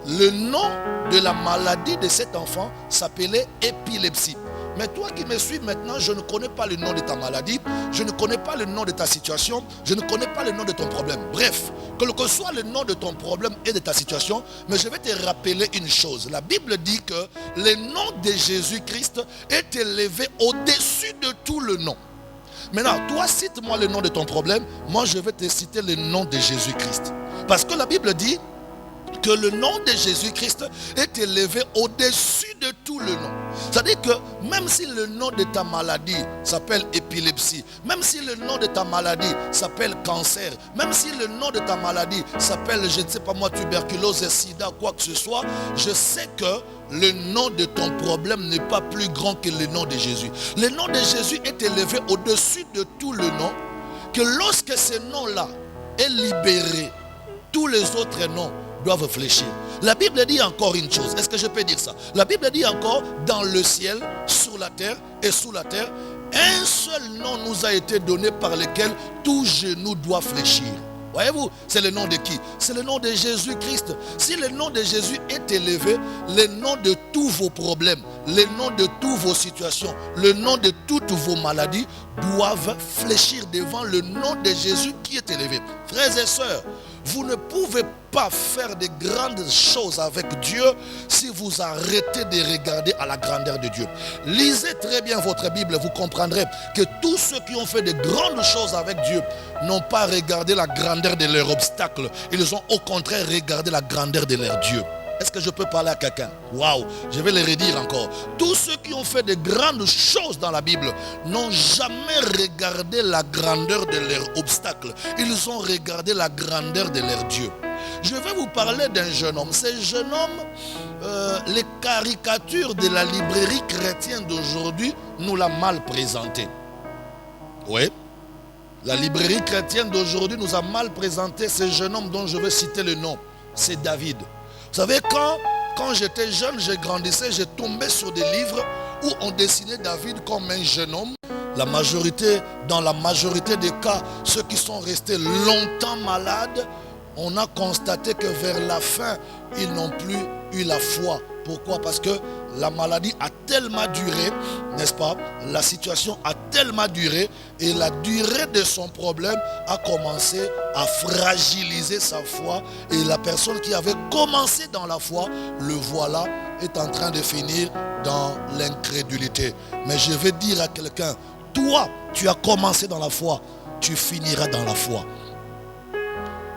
le nom de la maladie de cet enfant s'appelait épilepsie. Mais toi qui me suis maintenant, je ne connais pas le nom de ta maladie, je ne connais pas le nom de ta situation, je ne connais pas le nom de ton problème. Bref, quel que soit le nom de ton problème et de ta situation, mais je vais te rappeler une chose. La Bible dit que le nom de Jésus-Christ est élevé au-dessus de tout le nom. Maintenant, toi, cite-moi le nom de ton problème, moi je vais te citer le nom de Jésus-Christ. Parce que la Bible dit que le nom de Jésus-Christ est élevé au-dessus de tout le nom. C'est-à-dire que même si le nom de ta maladie s'appelle épilepsie, même si le nom de ta maladie s'appelle cancer, même si le nom de ta maladie s'appelle, je ne sais pas moi, tuberculose, sida, quoi que ce soit, je sais que le nom de ton problème n'est pas plus grand que le nom de Jésus. Le nom de Jésus est élevé au-dessus de tout le nom, que lorsque ce nom-là est libéré, tous les autres noms doivent fléchir. La Bible dit encore une chose. Est-ce que je peux dire ça? La Bible dit encore, dans le ciel, sur la terre et sous la terre, un seul nom nous a été donné par lequel tout genou doit fléchir. Voyez-vous, c'est le nom de qui? C'est le nom de Jésus-Christ. Si le nom de Jésus est élevé, le nom de tous vos problèmes, le nom de toutes vos situations, le nom de toutes vos maladies doivent fléchir devant le nom de Jésus qui est élevé. Frères et sœurs, vous ne pouvez pas faire de grandes choses avec Dieu si vous arrêtez de regarder à la grandeur de Dieu. Lisez très bien votre Bible, vous comprendrez que tous ceux qui ont fait de grandes choses avec Dieu n'ont pas regardé la grandeur de leur obstacle. Ils ont au contraire regardé la grandeur de leur Dieu. Est-ce que je peux parler à quelqu'un? Waouh, je vais le redire encore. Tous ceux qui ont fait de grandes choses dans la Bible n'ont jamais regardé la grandeur de leur obstacle. Ils ont regardé la grandeur de leur Dieu. Je vais vous parler d'un jeune homme. Ce jeune homme, les caricatures de la librairie chrétienne d'aujourd'hui nous l'a mal présenté. Oui, la librairie chrétienne d'aujourd'hui nous a mal présenté ce jeune homme dont je vais citer le nom. C'est David. Vous savez, quand j'étais jeune, je grandissais, je tombais sur des livres où on dessinait David comme un jeune homme. Dans la majorité des cas, ceux qui sont restés longtemps malades, on a constaté que vers la fin, ils n'ont plus eu la foi. Pourquoi? Parce que la maladie a tellement duré, n'est-ce pas? La situation a tellement duré et la durée de son problème a commencé à fragiliser sa foi. Et la personne qui avait commencé dans la foi, le voilà, est en train de finir dans l'incrédulité. Mais je vais dire à quelqu'un, toi, tu as commencé dans la foi, tu finiras dans la foi.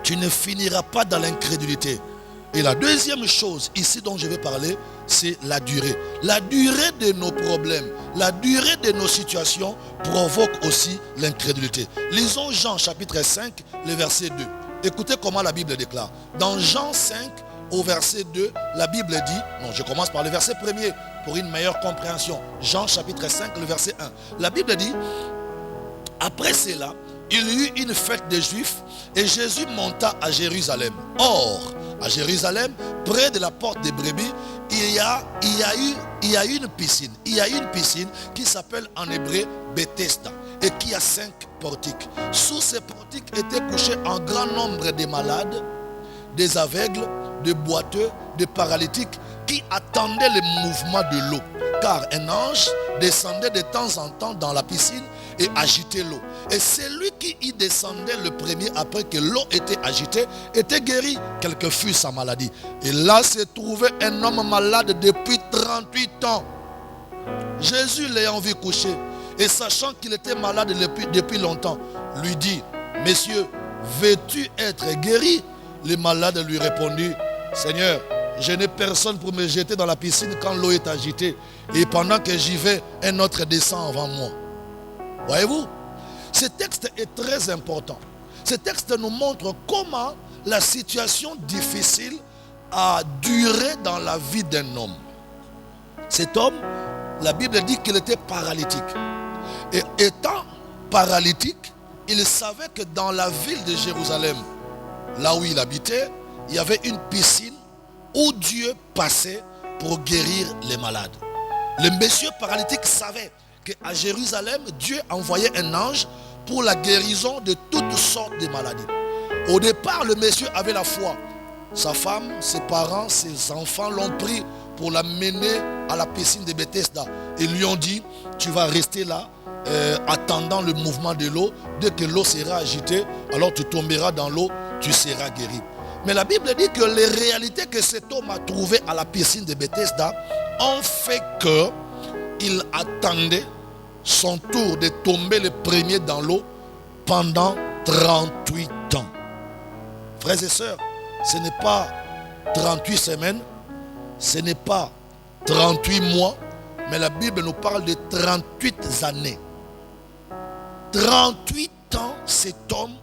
Tu ne finiras pas dans l'incrédulité. Et la deuxième chose ici dont je vais parler, c'est la durée. La durée de nos problèmes, la durée de nos situations provoque aussi l'incrédulité. Lisons Jean chapitre 5, le verset 2. Écoutez comment la Bible déclare. Dans Jean 5, au verset 2, la Bible dit, non, je commence par le verset 1er pour une meilleure compréhension. Jean chapitre 5, le verset 1. La Bible dit, après cela, il y eut une fête des Juifs et Jésus monta à Jérusalem. Or, à Jérusalem, près de la porte des brebis, il y a une piscine. Il y a une piscine qui s'appelle en hébreu Bethesda et qui a 5 portiques. Sous ces portiques étaient couchés un grand nombre de malades, des aveugles, des boiteux, des paralytiques qui attendaient le mouvement de l'eau. Car un ange descendait de temps en temps dans la piscine et agitait l'eau. Et celui qui y descendait le premier après que l'eau était agitée était guéri, quelle que fût sa maladie. Et là se trouvait un homme malade depuis 38 ans. Jésus l'ayant vu coucher et sachant qu'il était malade depuis longtemps, lui dit, Messieurs, veux-tu être guéri? Le malade lui répondit, Seigneur, je n'ai personne pour me jeter dans la piscine quand l'eau est agitée. Et pendant que j'y vais, un autre descend avant moi. Voyez-vous, ce texte est très important. Ce texte nous montre comment la situation difficile a duré dans la vie d'un homme. Cet homme, la Bible dit qu'il était paralytique. Et étant paralytique, il savait que dans la ville de Jérusalem, là où il habitait, il y avait une piscine où Dieu passait pour guérir les malades. Le monsieur paralytique savait qu'à Jérusalem, Dieu envoyait un ange pour la guérison de toutes sortes de maladies. Au départ, le monsieur avait la foi. Sa femme, ses parents, ses enfants l'ont pris pour l'amener à la piscine de Bethesda. Ils lui ont dit, tu vas rester là, attendant le mouvement de l'eau. Dès que l'eau sera agitée, alors tu tomberas dans l'eau, tu seras guéri. Mais la Bible dit que les réalités que cet homme a trouvées à la piscine de Bethesda ont fait qu'il attendait son tour de tomber le premier dans l'eau pendant 38 ans. Frères et sœurs, ce n'est pas 38 semaines, ce n'est pas 38 mois, mais la Bible nous parle de 38 années. 38 ans, cet homme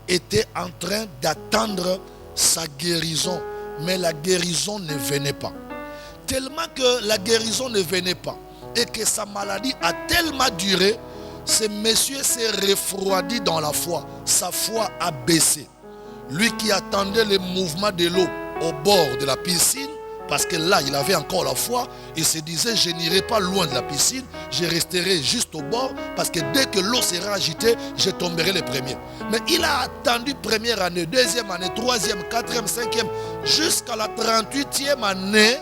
était en train d'attendre sa guérison, mais la guérison ne venait pas. Tellement que la guérison ne venait pas et que sa maladie a tellement duré, ce monsieur s'est refroidi dans la foi. Sa foi a baissé. lui qui attendait le mouvement de l'eau au bord de la piscine, parce que là, il avait encore la foi. Il se disait, je n'irai pas loin de la piscine. Je resterai juste au bord. Parce que dès que l'eau sera agitée, je tomberai le premier. Mais il a attendu première année, deuxième année, troisième, quatrième, cinquième. Jusqu'à la 38e année,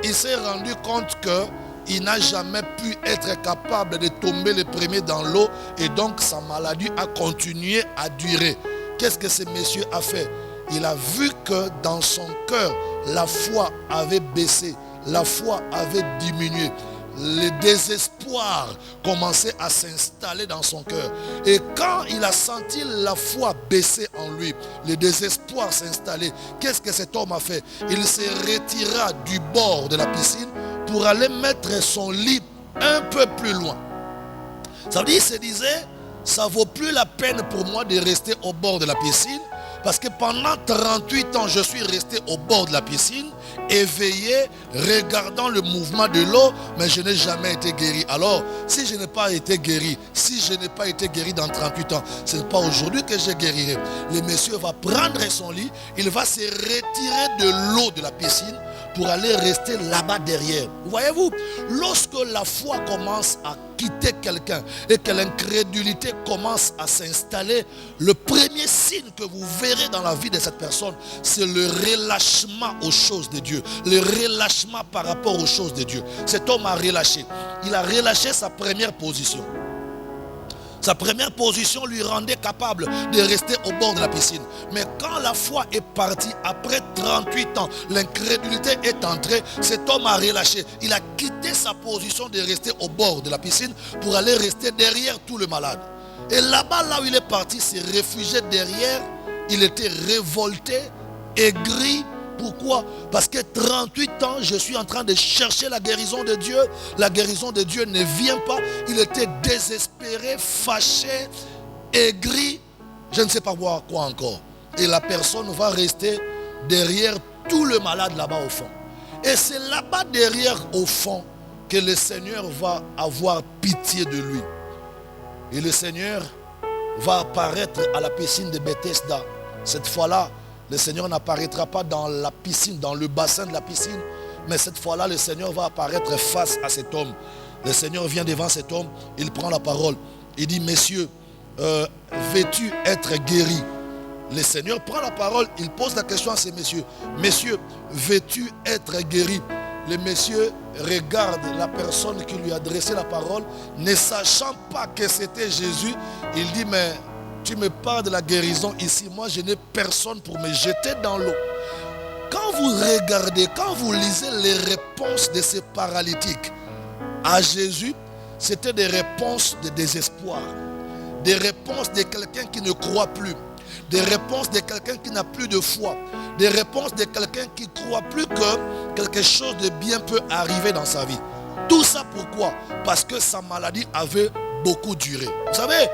il s'est rendu compte qu'il n'a jamais pu être capable de tomber le premier dans l'eau. Et donc, sa maladie a continué à durer. Qu'est-ce que ce monsieur a fait? Il a vu que dans son cœur, la foi avait baissé, la foi avait diminué. Le désespoir commençait à s'installer dans son cœur. Et quand il a senti la foi baisser en lui, le désespoir s'installer, qu'est-ce que cet homme a fait? Il se retira du bord de la piscine pour aller mettre son lit un peu plus loin. Ça veut dire, il se disait, ça ne vaut plus la peine pour moi de rester au bord de la piscine. Parce que pendant 38 ans, je suis resté au bord de la piscine, éveillé, regardant le mouvement de l'eau, mais je n'ai jamais été guéri. Alors, si je n'ai pas été guéri, si je n'ai pas été guéri dans 38 ans, ce n'est pas aujourd'hui que je guérirai. Le monsieur va prendre son lit, il va se retirer de l'eau de la piscine pour aller rester là-bas derrière. Voyez-vous, lorsque la foi commence à quitter quelqu'un et que l'incrédulité commence à s'installer, le premier signe que vous verrez dans la vie de cette personne, c'est le relâchement aux choses de Dieu. Le relâchement par rapport aux choses de Dieu. Cet homme a relâché. Il a relâché sa première position. Sa première position lui rendait capable de rester au bord de la piscine. Mais quand la foi est partie, après 38 ans, l'incrédulité est entrée, cet homme a relâché. Il a quitté sa position de rester au bord de la piscine pour aller rester derrière tout le malade. Et là-bas, là où il est parti, s'est réfugié derrière. Il était révolté, aigri. Pourquoi? Parce que 38 ans, je suis en train de chercher la guérison de Dieu. La guérison de Dieu ne vient pas. Il était désespéré, fâché, aigri. Je ne sais pas voir quoi encore. Et la personne va rester derrière tout le malade là-bas au fond. Et c'est là-bas derrière au fond que le Seigneur va avoir pitié de lui. Et le Seigneur va apparaître à la piscine de Bethesda. Cette fois-là, le Seigneur n'apparaîtra pas dans la piscine, dans le bassin de la piscine, mais cette fois-là, le Seigneur va apparaître face à cet homme. Le Seigneur vient devant cet homme, il prend la parole. Il dit, messieurs, veux-tu être guéri? Le Seigneur prend la parole, il pose la question à ces messieurs. Messieurs, veux-tu être guéri? Le monsieur regarde la personne qui lui a adressé la parole, ne sachant pas que c'était Jésus. Il dit, mais tu me parles de la guérison ici. Moi, je n'ai personne pour me jeter dans l'eau. Quand vous regardez, quand vous lisez les réponses de ces paralytiques à Jésus, c'était des réponses de désespoir. Des réponses de quelqu'un qui ne croit plus. Des réponses de quelqu'un qui n'a plus de foi. Des réponses de quelqu'un qui ne croit plus que quelque chose de bien peut arriver dans sa vie. Tout ça pourquoi? Parce que sa maladie avait beaucoup duré. Vous savez,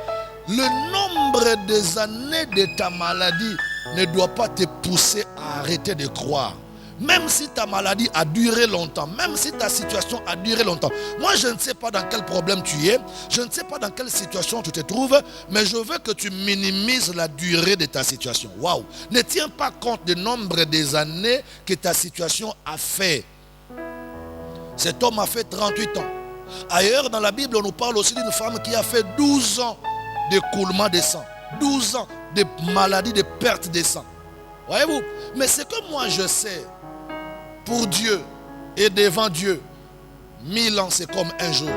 le nombre des années de ta maladie ne doit pas te pousser à arrêter de croire. Même si ta maladie a duré longtemps, même si ta situation a duré longtemps. Moi, je ne sais pas dans quel problème tu es, je ne sais pas dans quelle situation tu te trouves, mais je veux que tu minimises la durée de ta situation. Waouh! Ne tiens pas compte du nombre des années que ta situation a fait. Cet homme a fait 38 ans. Ailleurs dans la Bible, on nous parle aussi d'une femme qui a fait 12 ans d'écoulement de sang. 12 ans de maladie, de perte de sang. Voyez-vous? Mais ce que moi je sais, pour Dieu et devant Dieu, 1000 ans c'est comme un jour.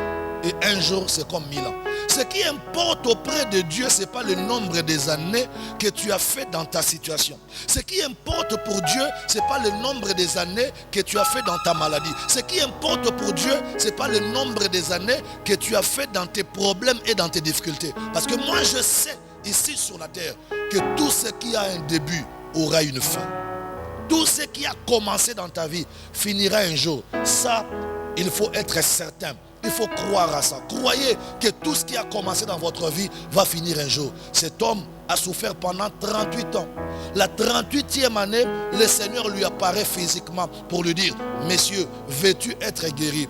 Et un jour c'est comme 1000 ans. Ce qui importe auprès de Dieu, ce n'est pas le nombre des années que tu as fait dans ta situation. Ce qui importe pour Dieu, ce n'est pas le nombre des années que tu as fait dans ta maladie. Ce qui importe pour Dieu, ce n'est pas le nombre des années que tu as fait dans tes problèmes et dans tes difficultés. Parce que moi je sais, ici sur la terre, que tout ce qui a un début aura une fin. Tout ce qui a commencé dans ta vie finira un jour. Ça, il faut être certain. Il faut croire à ça. Croyez que tout ce qui a commencé dans votre vie va finir un jour. Cet homme a souffert pendant 38 ans. La 38e année, le Seigneur lui apparaît physiquement pour lui dire, messieurs, veux-tu être guéri?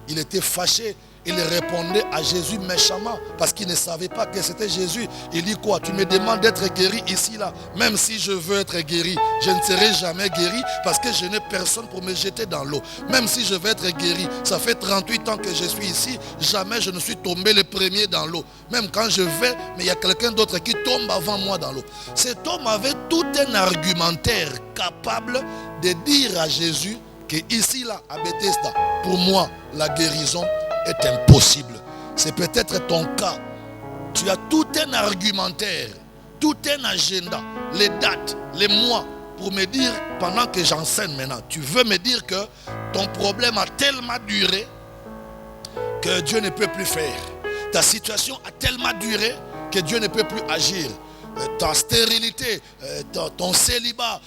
Il était fâché, Il répondait à Jésus méchamment parce qu'il ne savait pas que c'était Jésus. Il dit quoi? Tu me demandes d'être guéri ici, là. Même si je veux être guéri, je ne serai jamais guéri parce que je n'ai personne pour me jeter dans l'eau. Même si je veux être guéri, ça fait 38 ans que je suis ici, jamais je ne suis tombé le premier dans l'eau. Même quand je vais, mais il y a quelqu'un d'autre qui tombe avant moi dans l'eau. Cet homme avait tout un argumentaire capable de dire à Jésus que ici, là, à Bethesda, pour moi, la guérison est impossible. C'est peut-être ton cas. Tu as tout un argumentaire, tout un agenda, les dates, les mois, pour me dire, pendant que j'enseigne maintenant, tu veux me dire que ton problème a tellement duré que Dieu ne peut plus faire. Ta situation a tellement duré que Dieu ne peut plus agir. Ta stérilité, ton célibat,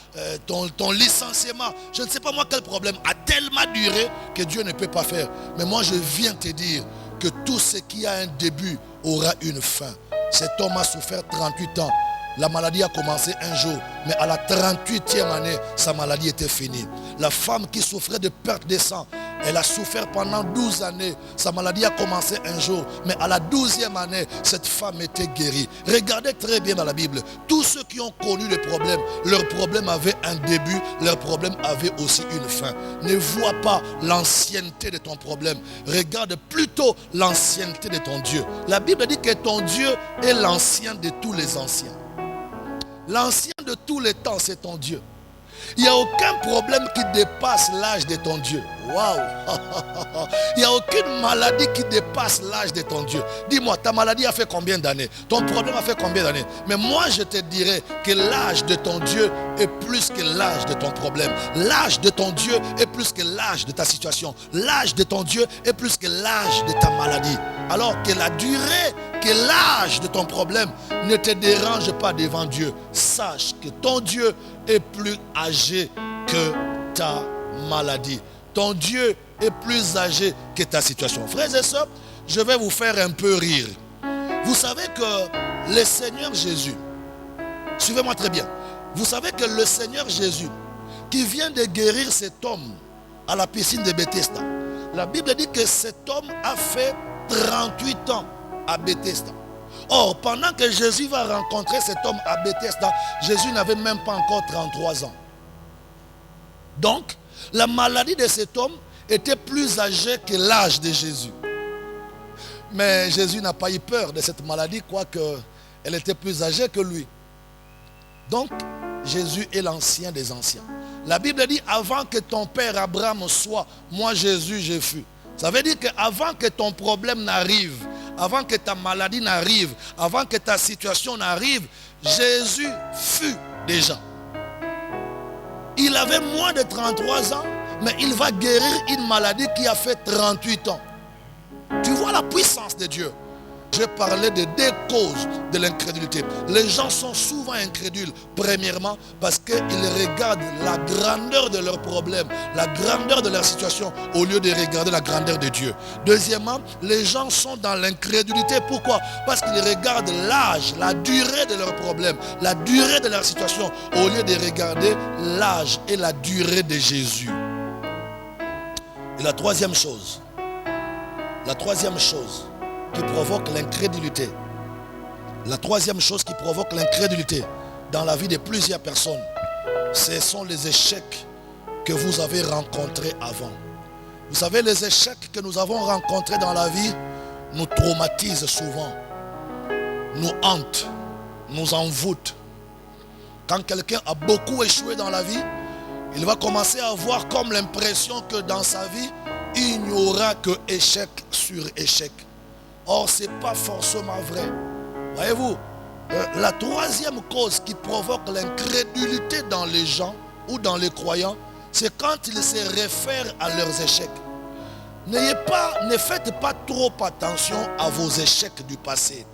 ton licenciement, je ne sais pas moi quel problème a tellement duré que Dieu ne peut pas faire. Mais moi je viens te dire que tout ce qui a un début aura une fin. Cet homme a souffert 38 ans. La maladie a commencé un jour, mais à la 38e année, sa maladie était finie. La femme qui souffrait de perte de sang, elle a souffert pendant 12 années. Sa maladie a commencé un jour, mais à la 12e année, cette femme était guérie. Regardez très bien dans la Bible. Tous ceux qui ont connu le problème, leur problème avait un début, leur problème avait aussi une fin. Ne vois pas l'ancienneté de ton problème. Regarde plutôt l'ancienneté de ton Dieu. La Bible dit que ton Dieu est l'ancien de tous les anciens. L'ancien de tous les temps, c'est ton Dieu. Il n'y a aucun problème qui dépasse l'âge de ton Dieu. Waouh! Il n'y a aucune maladie qui dépasse l'âge de ton Dieu. Dis-moi, ta maladie a fait combien d'années? Ton problème a fait combien d'années? Mais moi, je te dirais que l'âge de ton Dieu est plus que l'âge de ton problème. L'âge de ton Dieu est plus que l'âge de ta situation. L'âge de ton Dieu est plus que l'âge de ta maladie. Alors que la durée, que l'âge de ton problème ne te dérange pas devant Dieu. Sache que ton Dieu est plus âgé que ta maladie. Ton Dieu est plus âgé que ta situation. Frères et sœurs, je vais vous faire un peu rire. Vous savez que le Seigneur Jésus, suivez-moi très bien, vous savez que le Seigneur Jésus, qui vient de guérir cet homme à la piscine de Bethesda, la Bible dit que cet homme a fait 38 ans à Bethesda. Or, pendant que Jésus va rencontrer cet homme à Bethesda, Jésus n'avait même pas encore 33 ans. Donc, la maladie de cet homme était plus âgée que l'âge de Jésus. Mais Jésus n'a pas eu peur de cette maladie, quoique elle était plus âgée que lui. Donc, Jésus est l'ancien des anciens. La Bible dit, avant que ton père Abraham soit, moi Jésus, je fus. Ça veut dire qu'avant que ton problème n'arrive, avant que ta maladie n'arrive, avant que ta situation n'arrive, Jésus fut déjà. Il avait moins de 33 ans, mais il va guérir une maladie qui a fait 38 ans. Tu vois la puissance de Dieu. Je parlais de deux causes de l'incrédulité. Les gens sont souvent incrédules. Premièrement, parce qu'ils regardent la grandeur de leurs problèmes, la grandeur de leur situation, au lieu de regarder la grandeur de Dieu. Deuxièmement, les gens sont dans l'incrédulité. Pourquoi? Parce qu'ils regardent l'âge, la durée de leurs problèmes, la durée de leur situation, au lieu de regarder l'âge et la durée de Jésus. Et la troisième chose qui provoque l'incrédulité. La troisième chose qui provoque l'incrédulité dans la vie de plusieurs personnes, ce sont les échecs que vous avez rencontrés avant. Vous savez, les échecs que nous avons rencontrés dans la vie nous traumatisent souvent, nous hantent, nous envoûtent. Quand quelqu'un a beaucoup échoué dans la vie, il va commencer à avoir comme l'impression que dans sa vie, il n'y aura que échec sur échec. Or, ce n'est pas forcément vrai. Voyez-vous, la troisième cause qui provoque l'incrédulité dans les gens ou dans les croyants, c'est quand ils se réfèrent à leurs échecs. Ne faites pas trop attention à vos échecs du passé.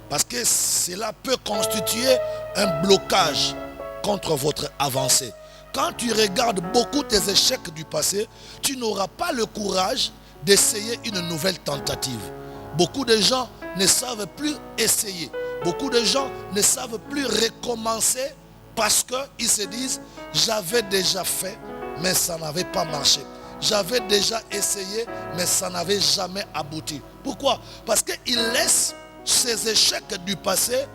Parce que cela peut constituer un blocage contre votre avancée. Quand tu regardes beaucoup tes échecs du passé, tu n'auras pas le courage d'essayer une nouvelle tentative. Beaucoup de gens ne savent plus essayer. Beaucoup de gens ne savent plus recommencer parce qu'ils se disent « j'avais déjà fait, mais ça n'avait pas marché ». j'avais déjà essayé, mais ça n'avait jamais abouti. Pourquoi? Parce qu'il laisse ses échecs du passé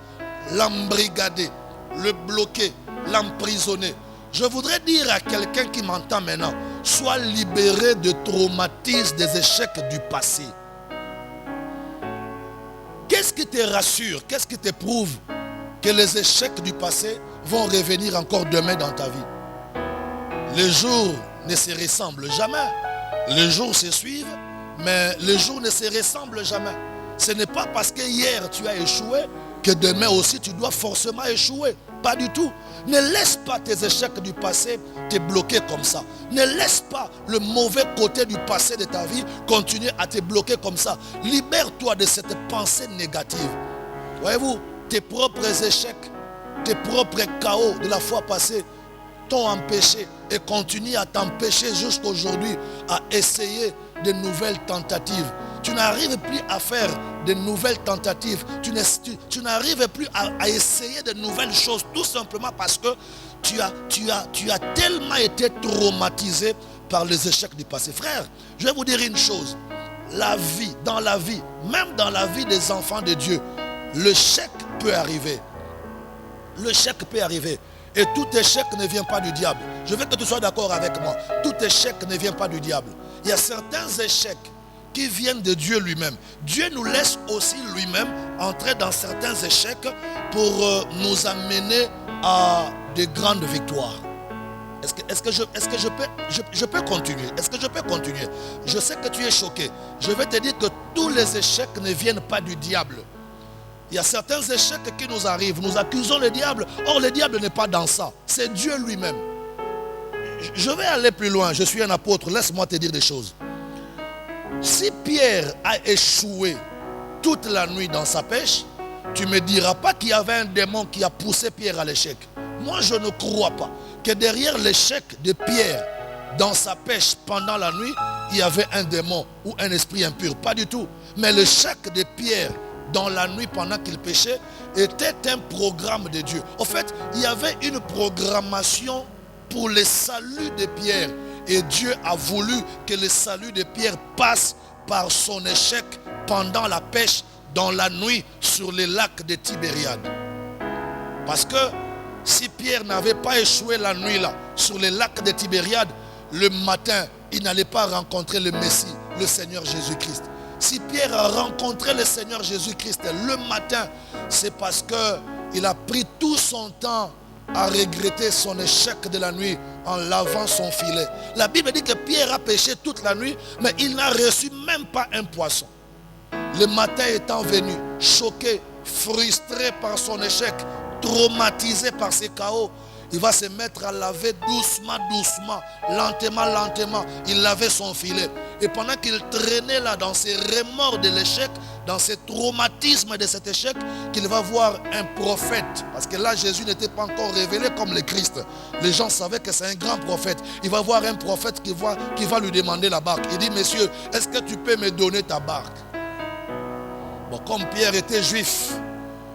l'embrigader, le bloquer, l'emprisonner. Je voudrais dire à quelqu'un qui m'entend maintenant, sois libéré de traumatisme des échecs du passé. Qu'est-ce qui te rassure? Qu'est-ce qui te prouve que les échecs du passé vont revenir encore demain dans ta vie? Les jours ne se ressemblent jamais. Les jours se suivent, mais les jours ne se ressemblent jamais. Ce n'est pas parce que hier tu as échoué que demain aussi tu dois forcément échouer. Pas du tout. Ne laisse pas tes échecs du passé te bloquer comme ça. Ne laisse pas le mauvais côté du passé de ta vie continuer à te bloquer comme ça. Libère-toi de cette pensée négative. Voyez-vous, tes propres échecs, tes propres chaos de la fois passée t'ont empêché et continuent à t'empêcher jusqu'aujourd'hui à essayer de nouvelles tentatives. Tu n'arrives plus à faire de nouvelles tentatives. Tu n'arrives plus à essayer de nouvelles choses, tout simplement parce que tu as tellement été traumatisé par les échecs du passé. Frère, je vais vous dire une chose. La vie, même dans la vie des enfants de Dieu, l'échec peut arriver. L'échec peut arriver. Et tout échec ne vient pas du diable. Je veux que tu sois d'accord avec moi. Tout échec ne vient pas du diable. Il y a certains échecs qui viennent de Dieu lui-même. Dieu nous laisse aussi lui-même entrer dans certains échecs pour nous amener à de grandes victoires. Est-ce que je peux continuer? Est-ce que je peux continuer? Je sais que tu es choqué. Je vais te dire que tous les échecs ne viennent pas du diable. Il y a certains échecs qui nous arrivent. Nous accusons le diable. Or, le diable n'est pas dans ça. C'est Dieu lui-même. Je vais aller plus loin. Je suis un apôtre. Laisse-moi te dire des choses. Si Pierre a échoué toute la nuit dans sa pêche, tu ne me diras pas qu'il y avait un démon qui a poussé Pierre à l'échec. Moi, je ne crois pas que derrière l'échec de Pierre dans sa pêche pendant la nuit, il y avait un démon ou un esprit impur. Pas du tout. Mais l'échec de Pierre dans la nuit pendant qu'il péchait était un programme de Dieu. En fait, il y avait une programmation pour le salut de Pierre. Et Dieu a voulu que le salut de Pierre passe par son échec pendant la pêche dans la nuit sur les lacs de Tibériade. Parce que si Pierre n'avait pas échoué la nuit là sur les lacs de Tibériade, le matin, il n'allait pas rencontrer le Messie, le Seigneur Jésus-Christ. Si Pierre a rencontré le Seigneur Jésus-Christ le matin, c'est parce qu'il a pris tout son temps à regretter son échec de la nuit en lavant son filet. La Bible dit que Pierre a péché toute la nuit, mais il n'a reçu même pas un poisson. Le matin étant venu, choqué, frustré par son échec, traumatisé par ses chaos, il va se mettre à laver doucement, lentement. Il lavait son filet. Et pendant qu'il traînait là dans ses remords de l'échec, dans ses traumatismes de cet échec, qu'il va voir un prophète. Parce que là, Jésus n'était pas encore révélé comme le Christ. Les gens savaient que c'est un grand prophète. Il va voir un prophète qui va lui demander la barque. Il dit, monsieur, est-ce que tu peux me donner ta barque? Bon, comme Pierre était juif,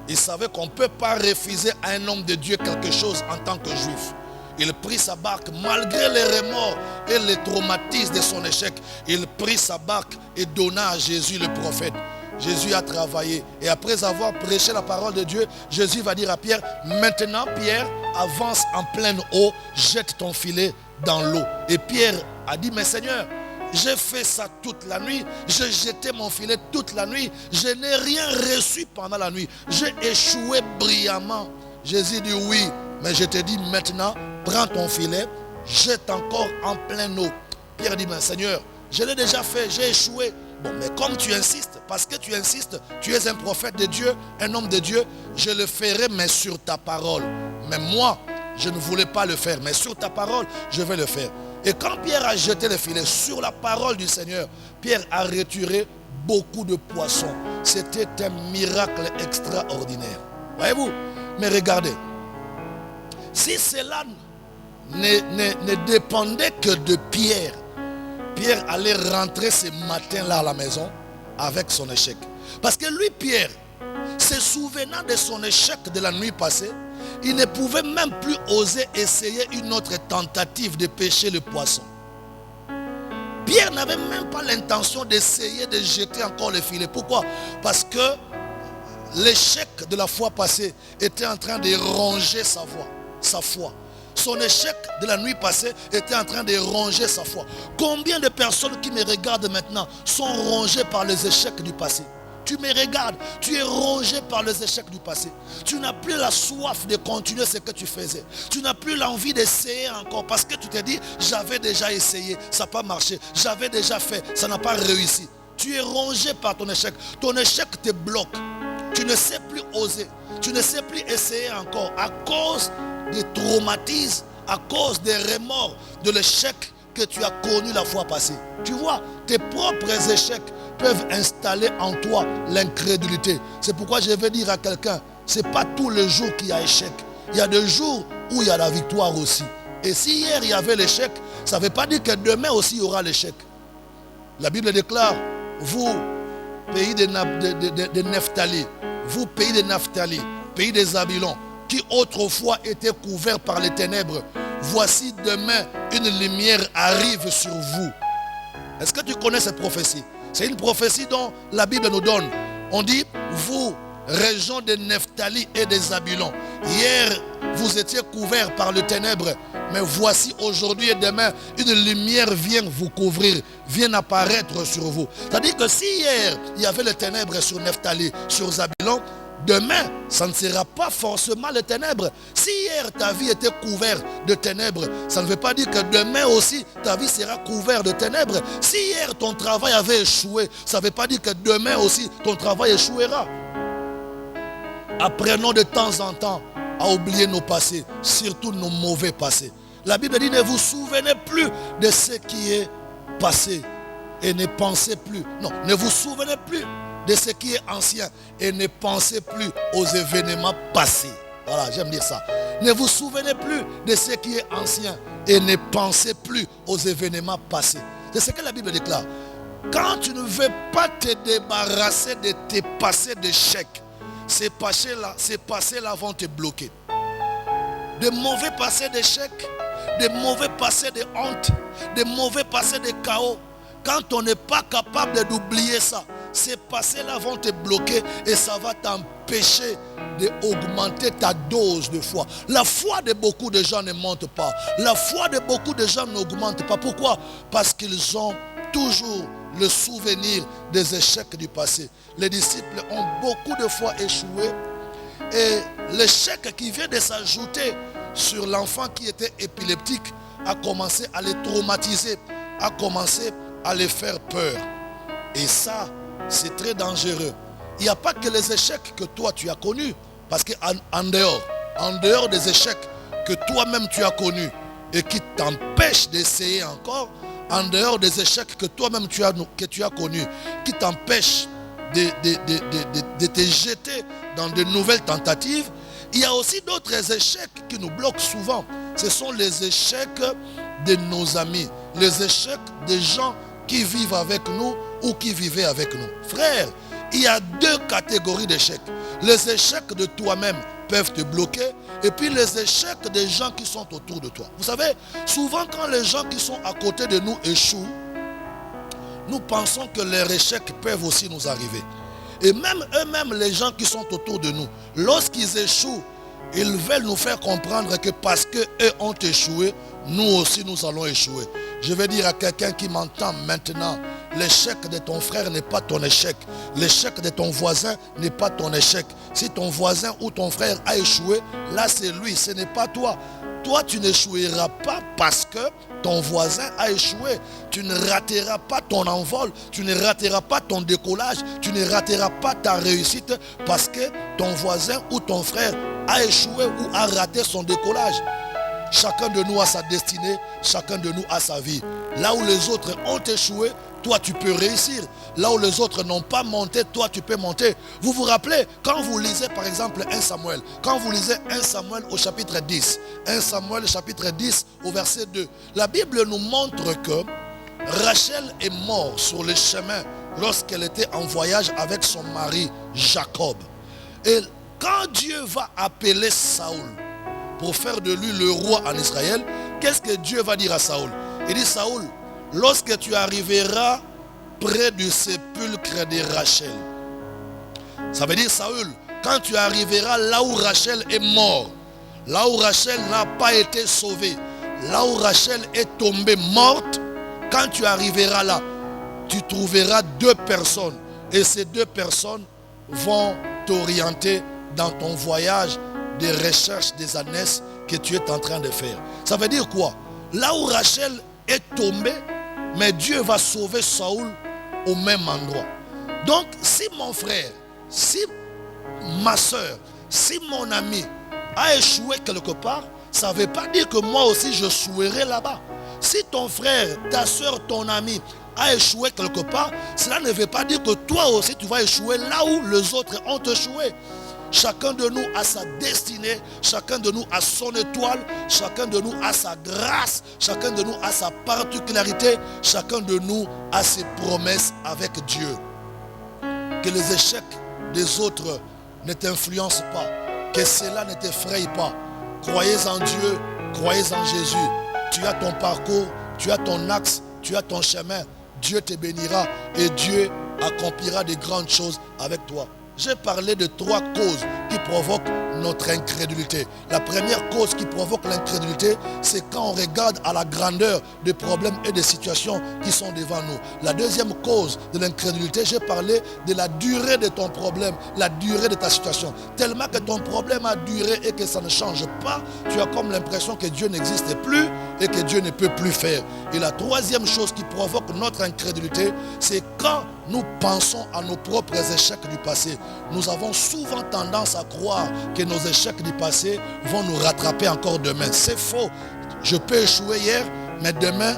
il savait qu'on ne peut pas refuser à un homme de Dieu quelque chose en tant que juif. Il prit sa barque malgré les remords et les traumatismes de son échec. Il prit sa barque et donna à Jésus le prophète. Jésus a travaillé. Et après avoir prêché la parole de Dieu, Jésus va dire à Pierre, maintenant Pierre, avance en pleine eau, jette ton filet dans l'eau. Et Pierre a dit, mais Seigneur, j'ai fait ça toute la nuit, j'ai jeté mon filet toute la nuit, je n'ai rien reçu pendant la nuit, j'ai échoué brillamment. Jésus dit oui, mais je te dis maintenant, prends ton filet, jette encore en pleine eau. Pierre dit, mais Seigneur, je l'ai déjà fait, j'ai échoué. Bon, mais comme tu insistes, parce que tu insistes, tu es un prophète de Dieu, un homme de Dieu, je le ferai, mais sur ta parole. Mais moi, je ne voulais pas le faire, mais sur ta parole, je vais le faire. Et quand Pierre a jeté le filet sur la parole du Seigneur, Pierre a retiré beaucoup de poissons. C'était un miracle extraordinaire. Voyez-vous? Mais regardez, si cela ne dépendait que de Pierre, Pierre allait rentrer ce matin-là à la maison avec son échec. Parce que lui, Pierre, se souvenant de son échec de la nuit passée, il ne pouvait même plus oser essayer une autre tentative de pêcher le poisson. Pierre n'avait même pas l'intention d'essayer de jeter encore le filet. Pourquoi? Parce que l'échec de la fois passée était en train de ronger sa foi. Son échec de la nuit passée était en train de ronger sa foi. Combien de personnes qui me regardent maintenant sont rongées par les échecs du passé? Tu me regardes, tu es rongé par les échecs du passé. Tu n'as plus la soif de continuer ce que tu faisais. Tu n'as plus l'envie d'essayer encore parce que tu te dis, j'avais déjà essayé, ça n'a pas marché. J'avais déjà fait, ça n'a pas réussi. Tu es rongé par ton échec. Ton échec te bloque. Tu ne sais plus oser. Tu ne sais plus essayer encore à cause des traumatismes, à cause des remords de l'échec que tu as connu la fois passée. Tu vois, tes propres échecs peuvent installer en toi l'incrédulité. C'est pourquoi je vais dire à quelqu'un, ce n'est pas tous les jours qu'il y a échec. Il y a des jours où il y a la victoire aussi. Et si hier il y avait l'échec, ça ne veut pas dire que demain aussi il y aura l'échec. La Bible déclare, vous, pays de Nephtali, vous, pays de Naphtali, pays des Zabylons, qui autrefois étaient couverts par les ténèbres, voici demain une lumière arrive sur vous. Est-ce que tu connais cette prophétie? C'est une prophétie dont la Bible nous donne. On dit, vous, région de Nephtali et des Zabylons, hier vous étiez couverts par les ténèbres, mais voici aujourd'hui et demain une lumière vient vous couvrir, vient apparaître sur vous. C'est-à-dire que si hier il y avait les ténèbres sur Nephtali, sur Zabylon, demain, ça ne sera pas forcément les ténèbres. Si hier ta vie était couverte de ténèbres, ça ne veut pas dire que demain aussi ta vie sera couverte de ténèbres. Si hier ton travail avait échoué, ça ne veut pas dire que demain aussi ton travail échouera. Apprenons de temps en temps à oublier nos passés, surtout nos mauvais passés. La Bible dit, ne vous souvenez plus de ce qui est passé et ne pensez plus. Non, ne vous souvenez plus de ce qui est ancien et ne pensez plus aux événements passés. Voilà, j'aime dire ça. Ne vous souvenez plus de ce qui est ancien et ne pensez plus aux événements passés. C'est ce que la Bible déclare. Quand tu ne veux pas te débarrasser de tes passés d'échecs, ces passés-là vont te bloquer. De mauvais passés d'échecs, de mauvais passés de honte, de mauvais passés de chaos. Quand on n'est pas capable d'oublier ça, ces passés-là vont te bloquer et ça va t'empêcher d'augmenter ta dose de foi. La foi de beaucoup de gens ne monte pas. La foi de beaucoup de gens n'augmente pas. Pourquoi? Parce qu'ils ont toujours le souvenir des échecs du passé. Les disciples ont beaucoup de fois échoué et l'échec qui vient de s'ajouter sur l'enfant qui était épileptique a commencé à les traumatiser, a commencé à les faire peur. Et ça, c'est très dangereux. Il n'y a pas que les échecs que toi tu as connus, parce qu'en dehors des échecs que toi-même tu as connus et qui t'empêchent d'essayer encore, en dehors des échecs que toi-même tu as connus, qui t'empêchent de te jeter dans de nouvelles tentatives, il y a aussi d'autres échecs qui nous bloquent souvent. Ce sont les échecs de nos amis, les échecs des gens qui vivent avec nous ou qui vivaient avec nous. Frère, il y a deux catégories d'échecs. Les échecs de toi-même peuvent te bloquer et puis les échecs des gens qui sont autour de toi. Vous savez, souvent quand les gens qui sont à côté de nous échouent, nous pensons que leurs échecs peuvent aussi nous arriver. Et même eux-mêmes, les gens qui sont autour de nous, lorsqu'ils échouent, ils veulent nous faire comprendre que parce qu'eux ont échoué, nous aussi nous allons échouer. Je vais dire à quelqu'un qui m'entend maintenant, l'échec de ton frère n'est pas ton échec. L'échec de ton voisin n'est pas ton échec. Si ton voisin ou ton frère a échoué, là c'est lui, ce n'est pas toi. Toi, tu n'échoueras pas parce que ton voisin a échoué. Tu ne rateras pas ton envol, tu ne rateras pas ton décollage, tu ne rateras pas ta réussite parce que ton voisin ou ton frère a échoué ou a raté son décollage. Chacun de nous a sa destinée, chacun de nous a sa vie. Là où les autres ont échoué, toi tu peux réussir. Là où les autres n'ont pas monté, toi tu peux monter. Vous vous rappelez, quand vous lisez par exemple 1 Samuel, quand vous lisez 1 Samuel au chapitre 10, 1 Samuel chapitre 10 au verset 2, la Bible nous montre que Rachel est morte sur le chemin lorsqu'elle était en voyage avec son mari Jacob. Et quand Dieu va appeler Saoul pour faire de lui le roi en Israël, qu'est-ce que Dieu va dire à Saoul? Il dit, Saoul, lorsque tu arriveras près du sépulcre de Rachel. Ça veut dire, Saül, quand tu arriveras là où Rachel est morte, là où Rachel n'a pas été sauvée, là où Rachel est tombée morte, quand tu arriveras là, tu trouveras deux personnes. Et ces deux personnes vont t'orienter dans ton voyage de recherche des ânesses que tu es en train de faire. Ça veut dire quoi? Là où Rachel est tombée, mais Dieu va sauver Saül au même endroit. Donc, si mon frère, si ma soeur, si mon ami a échoué quelque part, ça ne veut pas dire que moi aussi je échouerai là-bas. Si ton frère, ta soeur, ton ami a échoué quelque part, cela ne veut pas dire que toi aussi tu vas échouer là où les autres ont échoué. Chacun de nous a sa destinée, chacun de nous a son étoile, chacun de nous a sa grâce, chacun de nous a sa particularité, chacun de nous a ses promesses avec Dieu. Que les échecs des autres ne t'influencent pas, que cela ne t'effraie pas. Croyez en Dieu, croyez en Jésus. Tu as ton parcours, tu as ton axe, tu as ton chemin. Dieu te bénira et Dieu accomplira de grandes choses avec toi. J'ai parlé de 3 causes qui provoquent notre incrédulité. La première cause qui provoque l'incrédulité, c'est quand on regarde à la grandeur des problèmes et des situations qui sont devant nous. La deuxième cause de l'incrédulité, j'ai parlé de la durée de ton problème, la durée de ta situation. Tellement que ton problème a duré et que ça ne change pas, tu as comme l'impression que Dieu n'existe plus et que Dieu ne peut plus faire. Et la troisième chose qui provoque notre incrédulité, c'est quand nous pensons à nos propres échecs du passé. Nous avons souvent tendance à croire que nos échecs du passé vont nous rattraper encore demain. C'est faux. Je peux échouer hier, mais demain,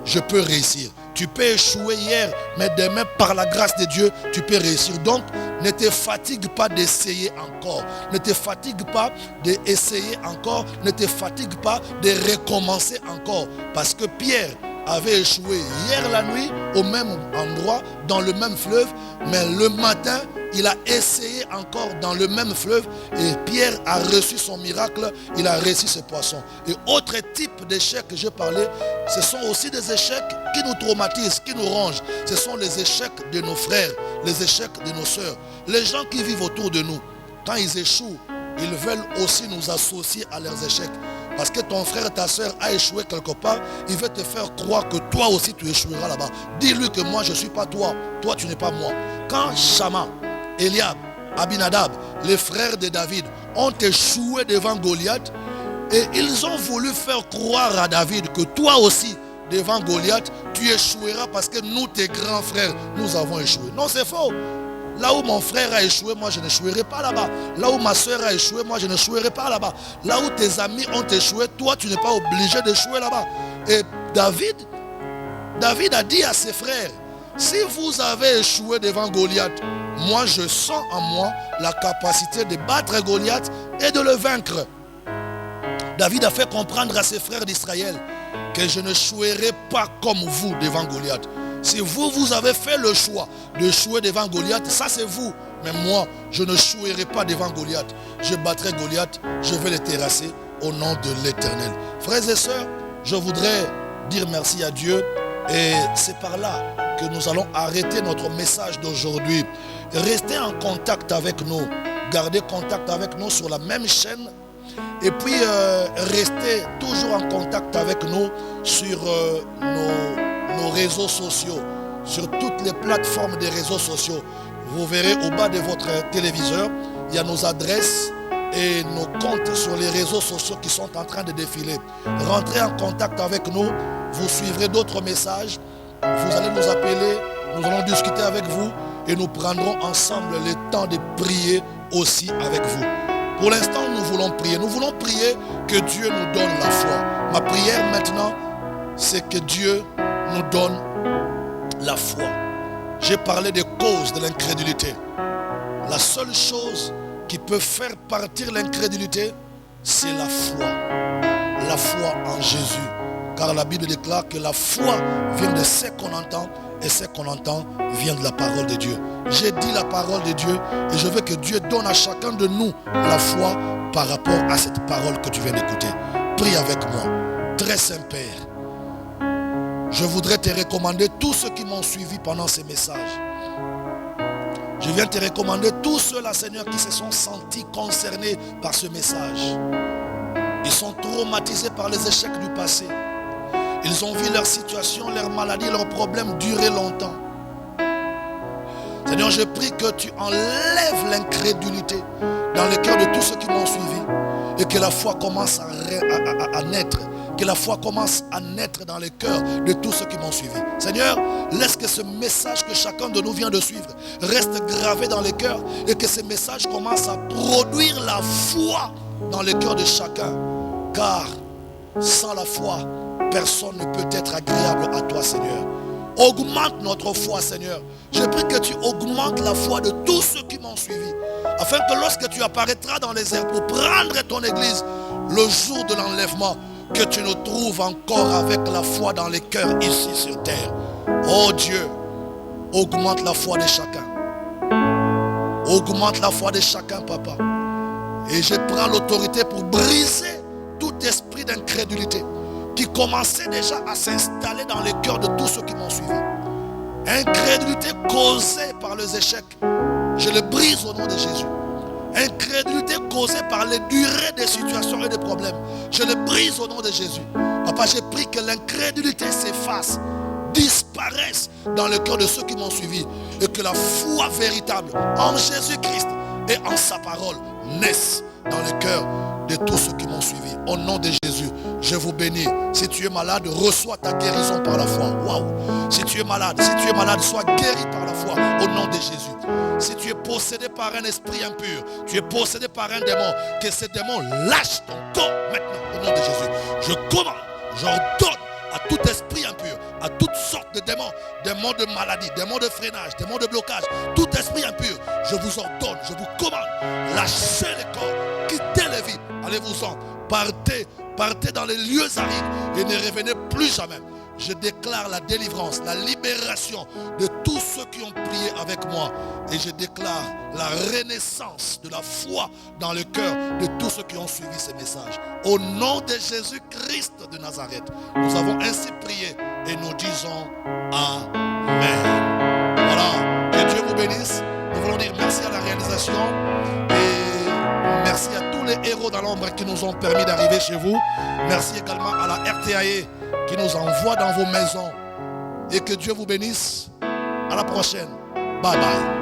je peux réussir. Tu peux échouer hier, mais demain, par la grâce de Dieu, tu peux réussir. Donc, ne te fatigue pas d'essayer encore. Ne te fatigue pas d'essayer encore. Ne te fatigue pas de recommencer encore. Parce que Pierre avait échoué hier la nuit au même endroit, dans le même fleuve, mais le matin, il a essayé encore dans le même fleuve et Pierre a reçu son miracle, il a reçu ses poissons. Et autre type d'échecs que je parlais, ce sont aussi des échecs qui nous traumatisent, qui nous rongent. Ce sont les échecs de nos frères, les échecs de nos sœurs. Les gens qui vivent autour de nous, quand ils échouent, ils veulent aussi nous associer à leurs échecs. Parce que ton frère, ta soeur a échoué quelque part, il veut te faire croire que toi aussi tu échoueras là-bas. Dis-lui que moi je ne suis pas toi, toi tu n'es pas moi. Quand Shama, Eliab, Abinadab, les frères de David ont échoué devant Goliath et ils ont voulu faire croire à David que toi aussi devant Goliath tu échoueras parce que nous tes grands frères nous avons échoué. Non, c'est faux. Là où mon frère a échoué, moi je n'échouerai pas là-bas. Là où ma soeur a échoué, moi je n'échouerai pas là-bas. Là où tes amis ont échoué, toi tu n'es pas obligé d'échouer là-bas. Et David a dit à ses frères, si vous avez échoué devant Goliath, moi je sens en moi la capacité de battre Goliath et de le vaincre. David a fait comprendre à ses frères d'Israël que je n'échouerai pas comme vous devant Goliath. Si vous avez fait le choix d'échouer devant Goliath, ça c'est vous. Mais moi, je ne échouerai pas devant Goliath. Je battrai Goliath, je vais le terrasser au nom de l'Éternel. Frères et sœurs, je voudrais dire merci à Dieu. Et c'est par là que nous allons arrêter notre message d'aujourd'hui. Restez en contact avec nous. Gardez contact avec nous sur la même chaîne. Et puis, restez toujours en contact avec nous sur nos réseaux sociaux, sur toutes les plateformes des réseaux sociaux. Vous verrez au bas de votre téléviseur, il y a nos adresses et nos comptes sur les réseaux sociaux qui sont en train de défiler. Rentrez en contact avec nous, vous suivrez d'autres messages, vous allez nous appeler, nous allons discuter avec vous et nous prendrons ensemble le temps de prier aussi avec vous. Pour l'instant, nous voulons prier. Nous voulons prier que Dieu nous donne la foi. Ma prière maintenant, c'est que Dieu nous donne la foi. J'ai parlé des causes de l'incrédulité. La seule chose qui peut faire partir l'incrédulité, c'est la foi. La foi en Jésus. Car la Bible déclare que la foi vient de ce qu'on entend et ce qu'on entend vient de la parole de Dieu. J'ai dit la parole de Dieu et je veux que Dieu donne à chacun de nous la foi par rapport à cette parole que tu viens d'écouter. Prie avec moi. Très Saint Père, je voudrais te recommander tous ceux qui m'ont suivi pendant ces messages. Je viens te recommander tous ceux-là, Seigneur, qui se sont sentis concernés par ce message. Ils sont traumatisés par les échecs du passé. Ils ont vu leur situation, leur maladie, leurs problèmes durer longtemps. Seigneur, je prie que tu enlèves l'incrédulité dans le cœur de tous ceux qui m'ont suivi et que la foi commence à naître. Que la foi commence à naître dans le cœur de tous ceux qui m'ont suivi. Seigneur, laisse que ce message que chacun de nous vient de suivre reste gravé dans le cœur et que ce message commence à produire la foi dans le cœur de chacun. Car sans la foi, personne ne peut être agréable à toi, Seigneur. Augmente notre foi, Seigneur. Je prie que tu augmentes la foi de tous ceux qui m'ont suivi, afin que lorsque tu apparaîtras dans les airs pour prendre ton église, le jour de l'enlèvement, que tu nous trouves encore avec la foi dans les cœurs ici sur terre. Oh Dieu, augmente la foi de chacun. Augmente la foi de chacun, Papa. Et je prends l'autorité pour briser tout esprit d'incrédulité qui commençait déjà à s'installer dans les cœurs de tous ceux qui m'ont suivi. Incrédulité causée par les échecs, je le brise au nom de Jésus. Incrédulité causée par les durées des situations et des problèmes, je le brise au nom de Jésus. Papa, j'ai pris que l'incrédulité s'efface, disparaisse dans le cœur de ceux qui m'ont suivi et que la foi véritable en Jésus-Christ et en sa parole naisse dans le cœur de tous ceux qui m'ont suivi. Au nom de Jésus, je vous bénis. Si tu es malade, reçois ta guérison par la foi. Waouh! Si tu es malade, sois guéri par la foi au nom de Jésus. Si tu es possédé par un esprit impur, tu es possédé par un démon, que ce démon lâche ton corps maintenant au nom de Jésus. Je commande, j'ordonne à tout esprit impur, à toutes sortes de démons, démons de maladie, démons de freinage, démons de blocage, tout esprit impur, je vous ordonne, je vous commande, lâchez les corps, quittez les vies, allez-vous-en, partez dans les lieux arides et ne revenez plus jamais. Je déclare la délivrance, la libération de tous ceux qui ont prié avec moi. Et je déclare la renaissance de la foi dans le cœur de tous ceux qui ont suivi ces messages. Au nom de Jésus-Christ de Nazareth, nous avons ainsi prié et nous disons Amen. Voilà, que Dieu vous bénisse. Nous voulons dire merci à la réalisation et merci à tous les héros dans l'ombre qui nous ont permis d'arriver chez vous. Merci également à la RTAE qui nous envoie dans vos maisons. Et que Dieu vous bénisse. À la prochaine. Bye bye.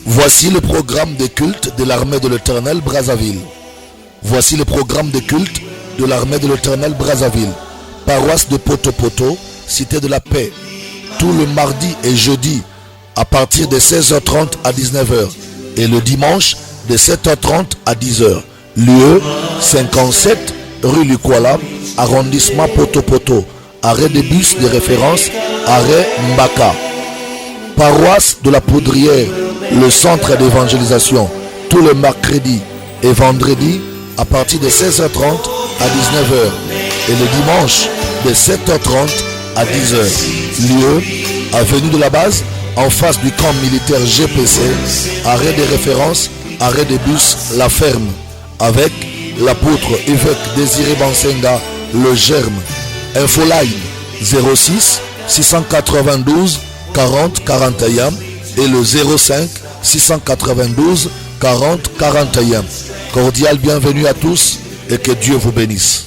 Voici le programme de culte de l'armée de l'Éternel Brazzaville. Voici le programme de culte de l'armée de l'Éternel Brazzaville. Paroisse de Poto-Poto, Cité de la Paix. Tout le mardi et jeudi à partir de 16h30 à 19h. Et le dimanche de 7h30 à 10h. Lieu 57 rue Lukwala, arrondissement Poto-Poto. Arrêt de bus de référence, arrêt Mbaka. Paroisse de la Poudrière, le centre d'évangélisation, tous les mercredis et vendredis à partir de 16h30 à 19h. Et le dimanche de 7h30 à 10h. Lieu, avenue de la Base, en face du camp militaire GPC, arrêt de référence, arrêt de bus La Ferme. Avec l'apôtre évêque Désiré Bansenga, le Germe. Infoline 06 692 40 41 et le 05 692 40 41. Cordial bienvenue à tous et que Dieu vous bénisse.